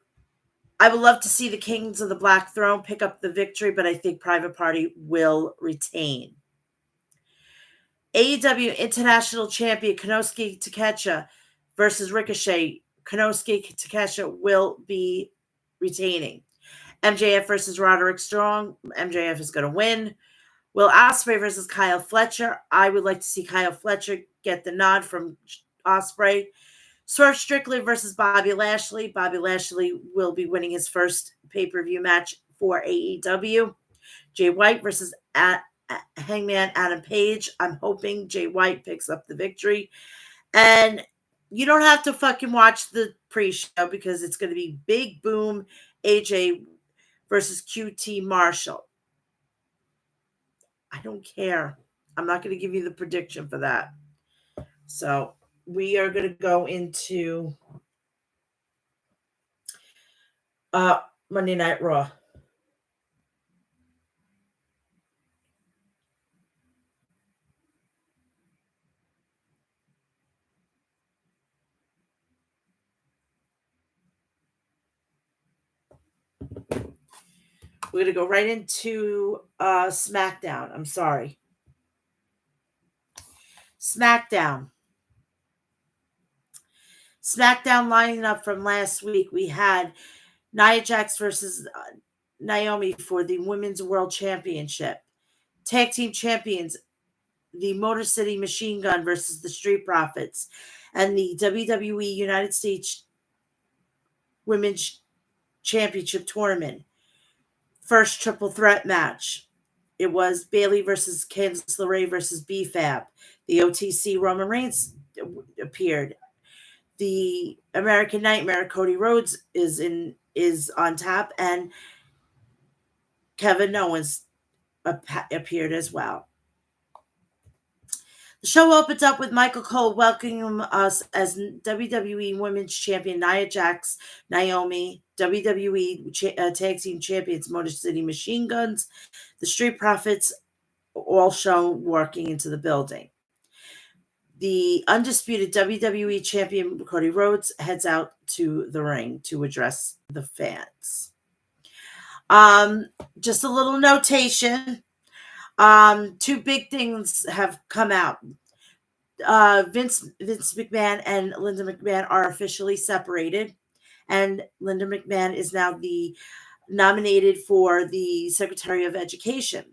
would love to see the Kings of the Black Throne pick up the victory, but I think Private Party will retain. AEW International Champion Konosuke Takeshita versus Ricochet. Konosuke Takeshita will be retaining. MJF versus Roderick Strong. MJF is going to win. Will Ospreay versus Kyle Fletcher. I would like to see Kyle Fletcher get the nod from Ospreay. Swerve Strickland versus Bobby Lashley. Bobby Lashley will be winning his first pay-per-view match for AEW. Jay White versus Hangman Adam Page. I'm hoping Jay White picks up the victory. And you don't have to fucking watch the pre-show because it's going to be Big Boom AJ versus QT Marshall. I don't care. I'm not going to give you the prediction for that. So we are going to go into Monday Night Raw. We're going to go right into SmackDown. I'm sorry. SmackDown lining up from last week. We had Nia Jax versus Naomi for the Women's World Championship. Tag Team Champions, the Motor City Machine Gun versus the Street Profits. And the WWE United States Women's Championship Tournament. First triple threat match. It was Bayley versus Candice LeRae versus BFAB. The OTC Roman Reigns appeared. The American Nightmare Cody Rhodes is on top, and Kevin Owens appeared as well. The show opens up with Michael Cole welcoming us as WWE Women's Champion Nia Jax, Naomi, WWE Tag Team Champions Motor City Machine Guns, the Street Profits, all shown walking into the building. The undisputed WWE Champion Cody Rhodes heads out to the ring to address the fans. Just a little notation. Two big things have come out. Vince McMahon and Linda McMahon are officially separated, and Linda McMahon is now the nominated for the Secretary of Education.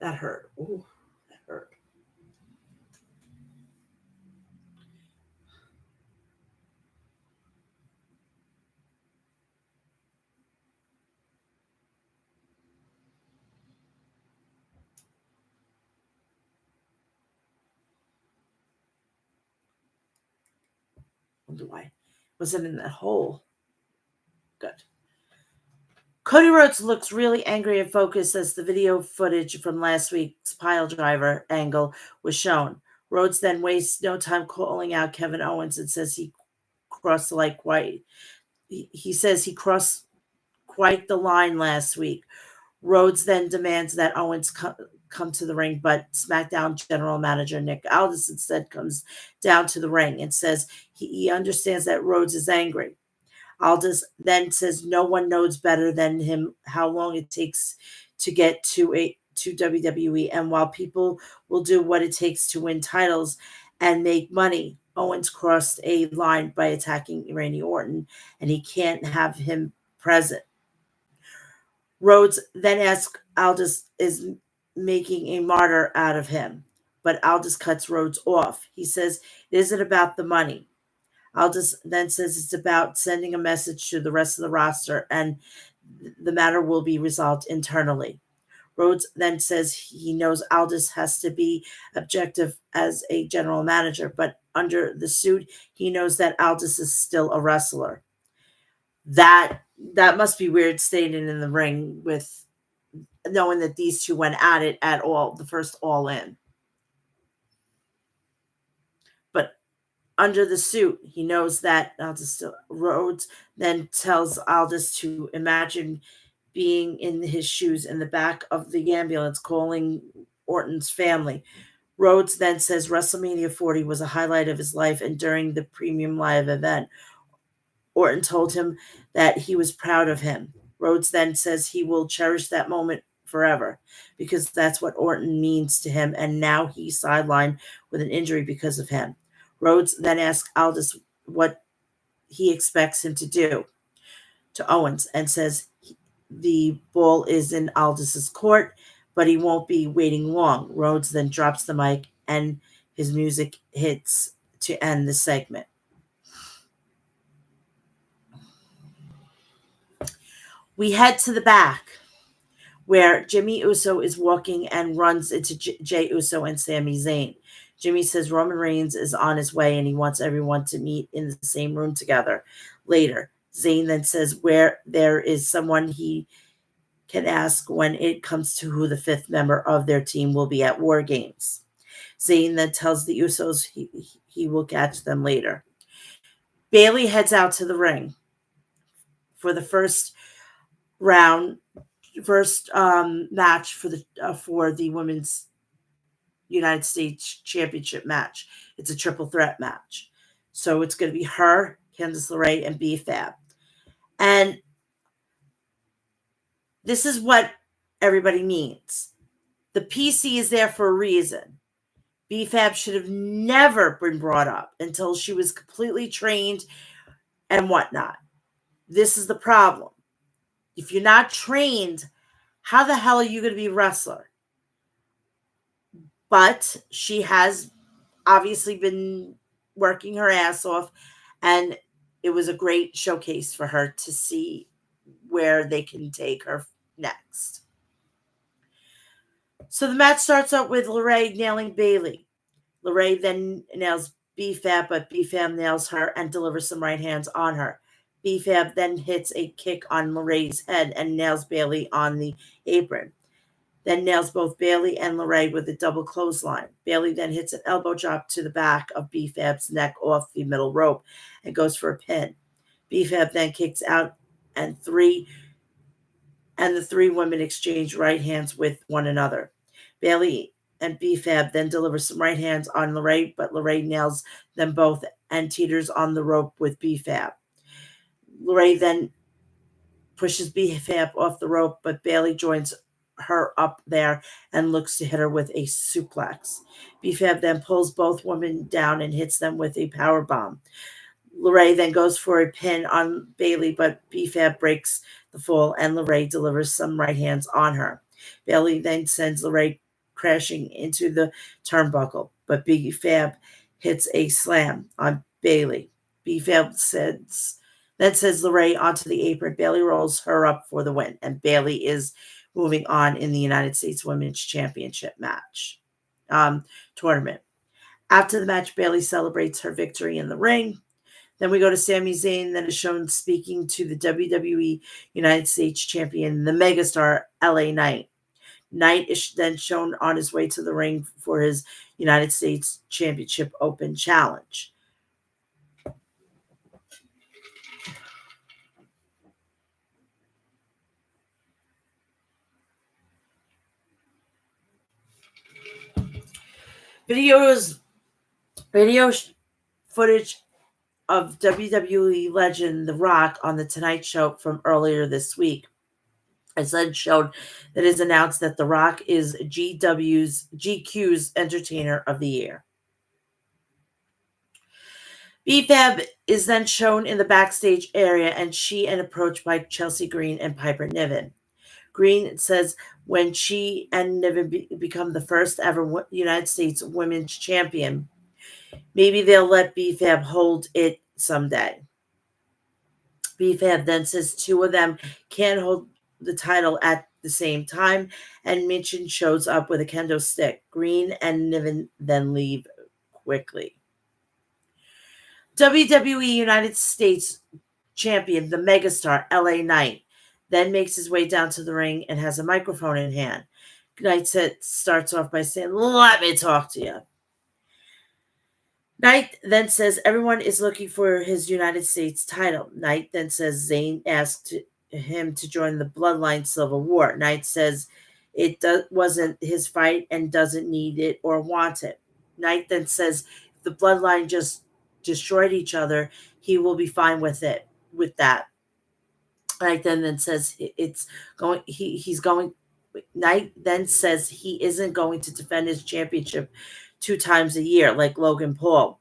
That hurt. Ooh, that hurt. Wonder why. Wasn't in that hole. Good. Cody Rhodes looks really angry and focused as the video footage from last week's pile driver angle was shown. Rhodes then wastes no time calling out Kevin Owens and says he crossed the line quite. He says he crossed quite the line last week. Rhodes then demands that Owens come to the ring, but SmackDown general manager Nick Aldis instead comes down to the ring and says he understands that Rhodes is angry. Aldis then says no one knows better than him how long it takes to get to WWE, and while people will do what it takes to win titles and make money, Owens crossed a line by attacking Randy Orton, and he can't have him present. Rhodes then asks Aldis is making a martyr out of him, but Aldis cuts Rhodes off. He says it isn't about the money. Aldis then says it's about sending a message to the rest of the roster and the matter will be resolved internally. Rhodes then says he knows Aldis has to be objective as a general manager, but under the suit, he knows that Aldis is still a wrestler. That must be weird staying in the ring with knowing that these two went at it at all, the first All In. But under the suit, he knows that Rhodes then tells Aldis to imagine being in his shoes in the back of the ambulance calling Orton's family. Rhodes then says WrestleMania 40 was a highlight of his life, and during the premium live event, Orton told him that he was proud of him. Rhodes then says he will cherish that moment forever because that's what Orton means to him, and now he's sidelined with an injury because of him. Rhodes then asks Aldis what he expects him to do to Owens and says the ball is in Aldis's court, but he won't be waiting long. Rhodes then drops the mic and his music hits to end the segment. We head to the back where Jimmy Uso is walking and runs into Jey Uso and Sami Zayn. Jimmy says Roman Reigns is on his way and he wants everyone to meet in the same room together later. Zayn then says where there is someone he can ask when it comes to who the fifth member of their team will be at War Games. Zayn then tells the Usos he will catch them later. Bayley heads out to the ring for the first match for the Women's United States Championship match. It's a triple threat match. So it's going to be her, Candice LeRae, and BFAB. And this is what everybody means. The PC is there for a reason. BFAB should have never been brought up until she was completely trained and whatnot. This is the problem. If you're not trained, how the hell are you going to be a wrestler? But she has obviously been working her ass off, and it was a great showcase for her to see where they can take her next. So the match starts out with LeRae nailing Bayley. LeRae then nails BFAB, but BFAB nails her and delivers some right hands on her. BFAB then hits a kick on LeRae's head and nails Bayley on the apron. Then nails both Bayley and LeRae with a double clothesline. Bayley then hits an elbow drop to the back of BFAB's neck off the middle rope and goes for a pin. BFAB then kicks out, and the three women exchange right hands with one another. Bayley and BFAB then deliver some right hands on LeRae, but LeRae nails them both and teeters on the rope with BFAB. LeRae then pushes BFAB off the rope, but Bayley joins her up there and looks to hit her with a suplex. BFAB then pulls both women down and hits them with a power bomb. LeRae then goes for a pin on Bayley, but BFAB breaks the fall and LeRae delivers some right hands on her. Bayley then sends LeRae crashing into the turnbuckle, but BFAB hits a slam on Bayley. BFAB then sends LeRae onto the apron. Bayley rolls her up for the win, and Bayley is moving on in the United States Women's Championship match tournament. After the match, Bayley celebrates her victory in the ring. Then we go to Sami Zayn, that is shown speaking to the WWE United States Champion, the megastar LA Knight. Knight is then shown on his way to the ring for his United States Championship Open Challenge. Video footage of WWE legend The Rock on The Tonight Show from earlier this week. It then showed that it is announced that The Rock is GQ's Entertainer of the Year. BFAB is then shown in the backstage area, and she and approached by Chelsea Green and Piper Niven. Green says when she and Niven become the first ever United States Women's Champion, maybe they'll let BFAB hold it someday. BFAB then says two of them can't hold the title at the same time, and Minchin shows up with a kendo stick. Green and Niven then leave quickly. WWE United States Champion, the megastar LA Knight, then makes his way down to the ring and has a microphone in hand. Knight starts off by saying, "Let me talk to you." Knight then says everyone is looking for his United States title. Knight then says Zayn asked him to join the Bloodline Civil War. Knight says it wasn't his fight and doesn't need it or want it. Knight then says if the Bloodline just destroyed each other, he will be fine with that. Knight then says he's going. Knight then says he isn't going to defend his championship 2 times a year like Logan Paul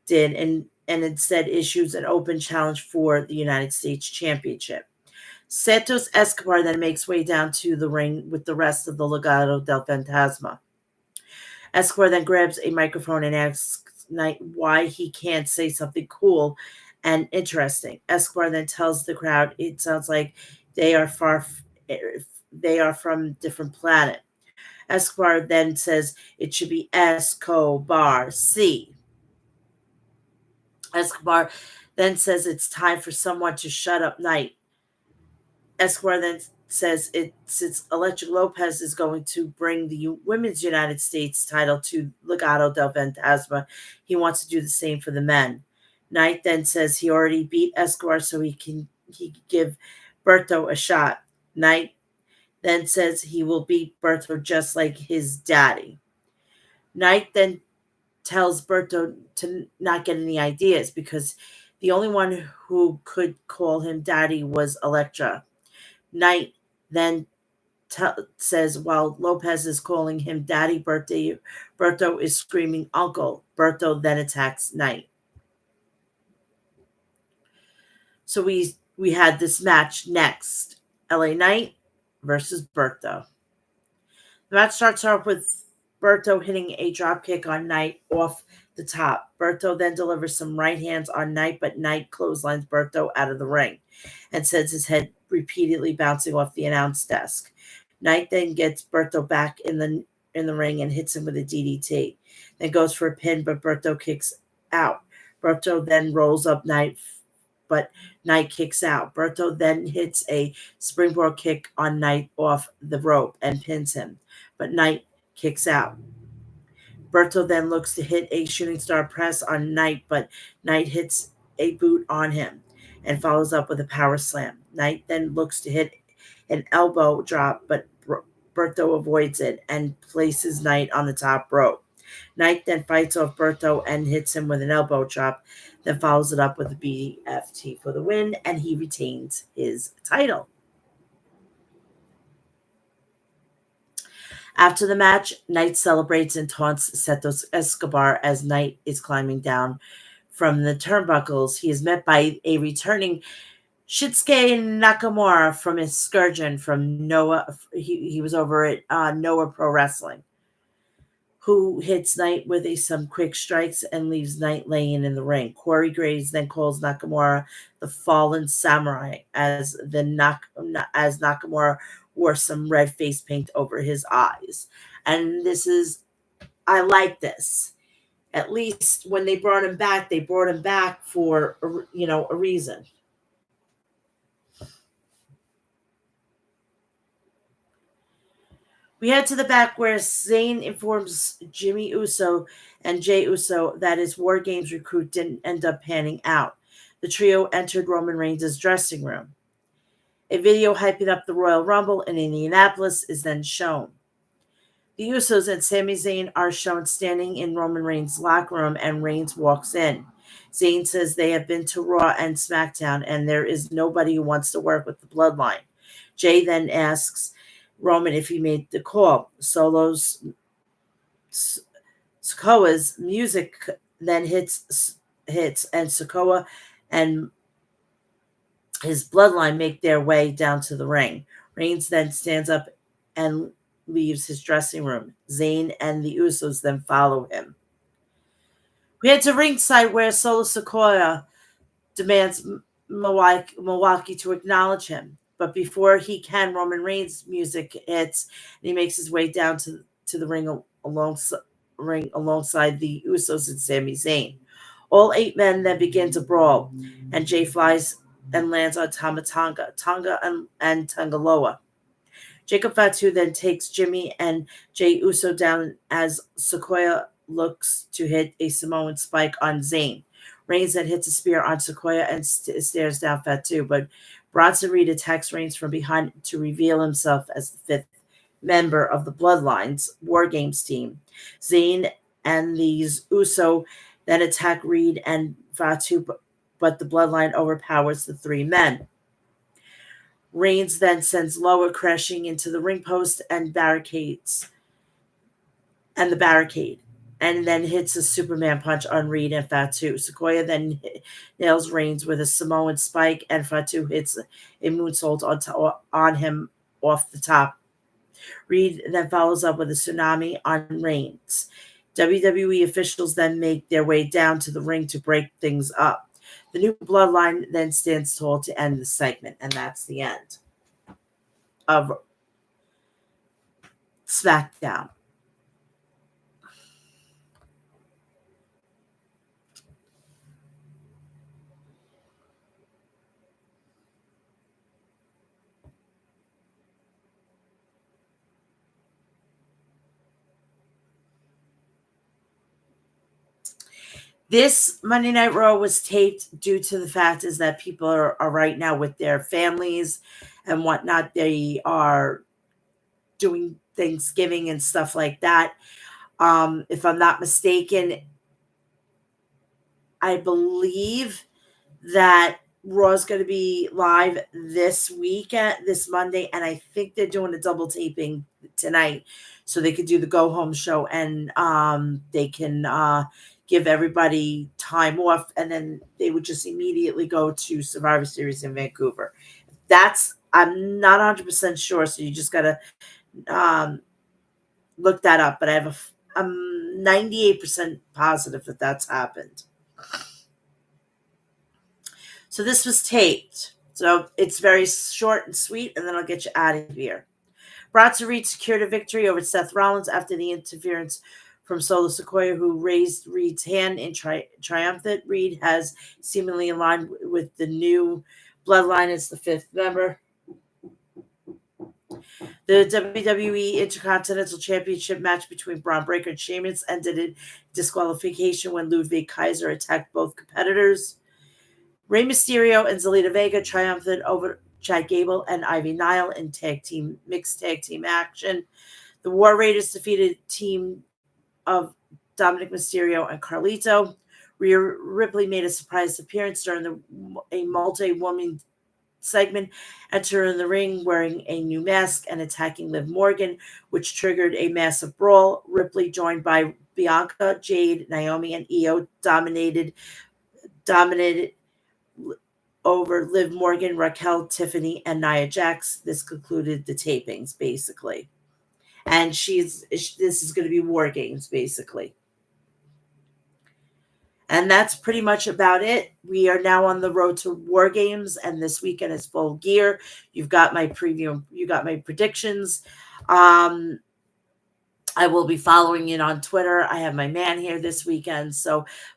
did, and instead issues an open challenge for the United States Championship. Santos Escobar then makes way down to the ring with the rest of the Legado del Fantasma. Escobar then grabs a microphone and asks Knight why he can't say something cool and interesting. Escobar then tells the crowd it sounds like they are from different planet. Escobar then says it should be Escobar C. Escobar then says it's time for someone to shut up Knight. Escobar then says since Electric Lopez is going to bring the Women's United States title to Legado del Fantasma, he wants to do the same for the men. Knight then says he already beat Escobar, so he can give Berto a shot. Knight then says he will beat Berto just like his daddy. Knight then tells Berto to not get any ideas because the only one who could call him daddy was Elektra. Knight then says while Lopez is calling him Daddy Birthday, Berto is screaming Uncle. Berto then attacks Knight. So we had this match next. LA Knight versus Berto. The match starts off with Berto hitting a drop kick on Knight off the top. Berto then delivers some right hands on Knight, but Knight clotheslines Berto out of the ring and sends his head repeatedly bouncing off the announce desk. Knight then gets Berto back in the ring and hits him with a DDT. Then goes for a pin, but Berto kicks out. Berto then rolls up Knight, but Knight kicks out. Berto then hits a springboard kick on Knight off the rope and pins him, but Knight kicks out. Berto then looks to hit a shooting star press on Knight, but Knight hits a boot on him and follows up with a power slam. Knight then looks to hit an elbow drop, but Berto avoids it and places Knight on the top rope. Knight then fights off Berto and hits him with an elbow drop, then follows it up with a BFT for the win, and he retains his title. After the match, Knight celebrates and taunts Santos Escobar as Knight is climbing down from the turnbuckles. He is met by a returning Shinsuke Nakamura from Excursion from Noah. He was over at Noah Pro Wrestling, who hits Knight with some quick strikes and leaves Knight laying in the ring. Corey Graves then calls Nakamura the Fallen Samurai as Nakamura wore some red face paint over his eyes. And I like this. At least when they brought him back for a reason. We head to the back where Zayn informs Jimmy Uso and Jey Uso that his War Games recruit didn't end up panning out. The trio entered Roman Reigns' dressing room. A video hyping up the Royal Rumble in Indianapolis is then shown. The Usos and Sami Zayn are shown standing in Roman Reigns' locker room, and Reigns walks in. Zayn says they have been to Raw and SmackDown, and there is nobody who wants to work with the Bloodline. Jay then asks Roman if he made the call. Sikoa's music then hits, and Sikoa and his bloodline make their way down to the ring. Reigns then stands up and leaves his dressing room. Zayn and the Usos then follow him. We head to ringside where Solo Sikoa demands Milwaukee to acknowledge him. But before he can, Roman Reigns' music hits, and he makes his way down to the ring alongside the Usos and Sami Zayn. All 8 men then begin to brawl, and Jay flies and lands on Tonga and Tangaloa. Jacob Fatu then takes Jimmy and Jey Uso down as Sikoa looks to hit a Samoan spike on Zayn. Reigns then hits a spear on Sikoa and stares down Fatu, but Bronson Reed attacks Reigns from behind to reveal himself as the 5th member of the Bloodline's War Games team. Zayn and these Uso then attack Reed and Fatu, but the Bloodline overpowers the 3 men. Reigns then sends Loa crashing into the ring post and the barricade, and then hits a Superman punch on Reed and Fatu. Sikoa then nails Reigns with a Samoan spike, and Fatu hits a moonsault on him off the top. Reed then follows up with a tsunami on Reigns. WWE officials then make their way down to the ring to break things up. The new Bloodline then stands tall to end the segment, and that's the end of SmackDown. This Monday Night Raw was taped due to the fact is that people are right now with their families and whatnot. They are doing Thanksgiving and stuff like that. If I'm not mistaken, I believe that Raw's going to be live this weekend, this Monday, and I think they're doing a double taping tonight, so they could do the go home show, and they can give everybody time off, and then they would just immediately go to Survivor Series in Vancouver. I'm not 100% sure, so you just gotta um, look that up. But I'm 98% positive that that's happened. So this was taped. So it's very short and sweet, and then I'll get you out of here. Bronson Reed secured a victory over Seth Rollins after the interference from Solo Sequoia, who raised Reed's hand in triumphant. Reed has seemingly aligned with the new bloodline as the fifth member. The WWE Intercontinental Championship match between Braun Breaker and Sheamus ended in disqualification when Ludwig Kaiser attacked both competitors. Rey Mysterio and Zelina Vega triumphant over Chad Gable and Ivy Nile in mixed tag team action. The War Raiders defeated team of Dominic Mysterio and Carlito. Rhea Ripley made a surprise appearance during a multi-woman segment, entering the ring wearing a new mask and attacking Liv Morgan, which triggered a massive brawl. Ripley, joined by Bianca, Jade, Naomi, and Io, dominated over Liv Morgan, Raquel, Tiffany, and Nia Jax. This concluded the tapings, basically. And this is going to be War Games, basically. And that's pretty much about it. We are now on the road to War Games, and this weekend is Full Gear. You've got my preview. You got my predictions. I will be following it on Twitter. I have my man here this weekend.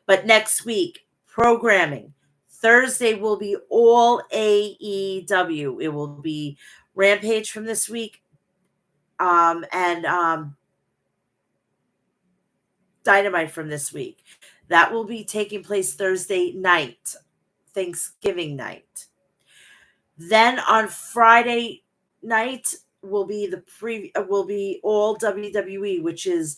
But next week, programming. Thursday will be all AEW. It will be Rampage from this week, and Dynamite from this week. That will be taking place Thursday night, Thanksgiving night. Then on Friday night will be will be all WWE, which is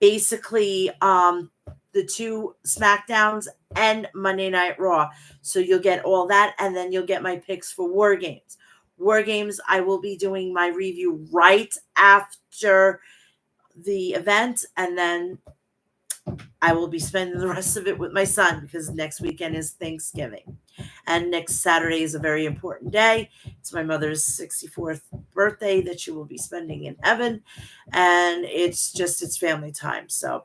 basically the two SmackDowns and Monday Night Raw. So you'll get all that, and then you'll get my picks for War Games. War Games, I will be doing my review right after the event, and then I will be spending the rest of it with my son because next weekend is Thanksgiving. And next Saturday is a very important day. It's my mother's 64th birthday that she will be spending in heaven. And it's family time. So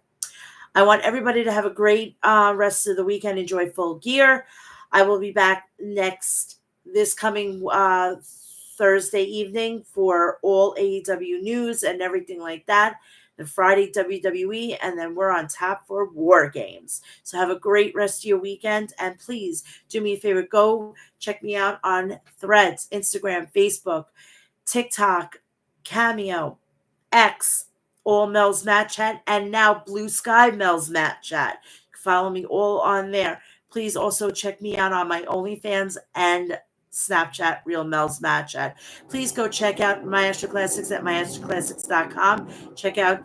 I want everybody to have a great rest of the weekend. Enjoy Full Gear. I will be back this coming Thursday evening for all AEW news and everything like that. And Friday, WWE, and then we're on tap for War Games. So have a great rest of your weekend, and please do me a favor. Go check me out on Threads, Instagram, Facebook, TikTok, Cameo, X, all Mel'S Mat Chat, and now Blue Sky Mel'S Mat Chat. Follow me all on there. Please also check me out on my OnlyFans and Snapchat, Real Mel'S Mat Chat. Please go check out Maestro Classics at maestroclassics.com. Check out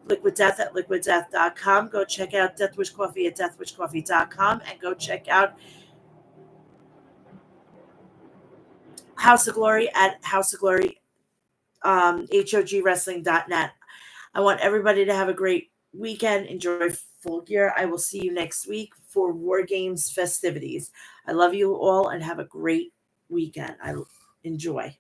Liquid Death at liquiddeath.com. Go check out Deathwish Coffee at deathwishcoffee.com. And go check out House of Glory at House of Glory, HOGwrestling.net. I want everybody to have a great weekend. Enjoy Full Gear. I will see you next week for War Games festivities. I love you all and have a great weekend. Enjoy.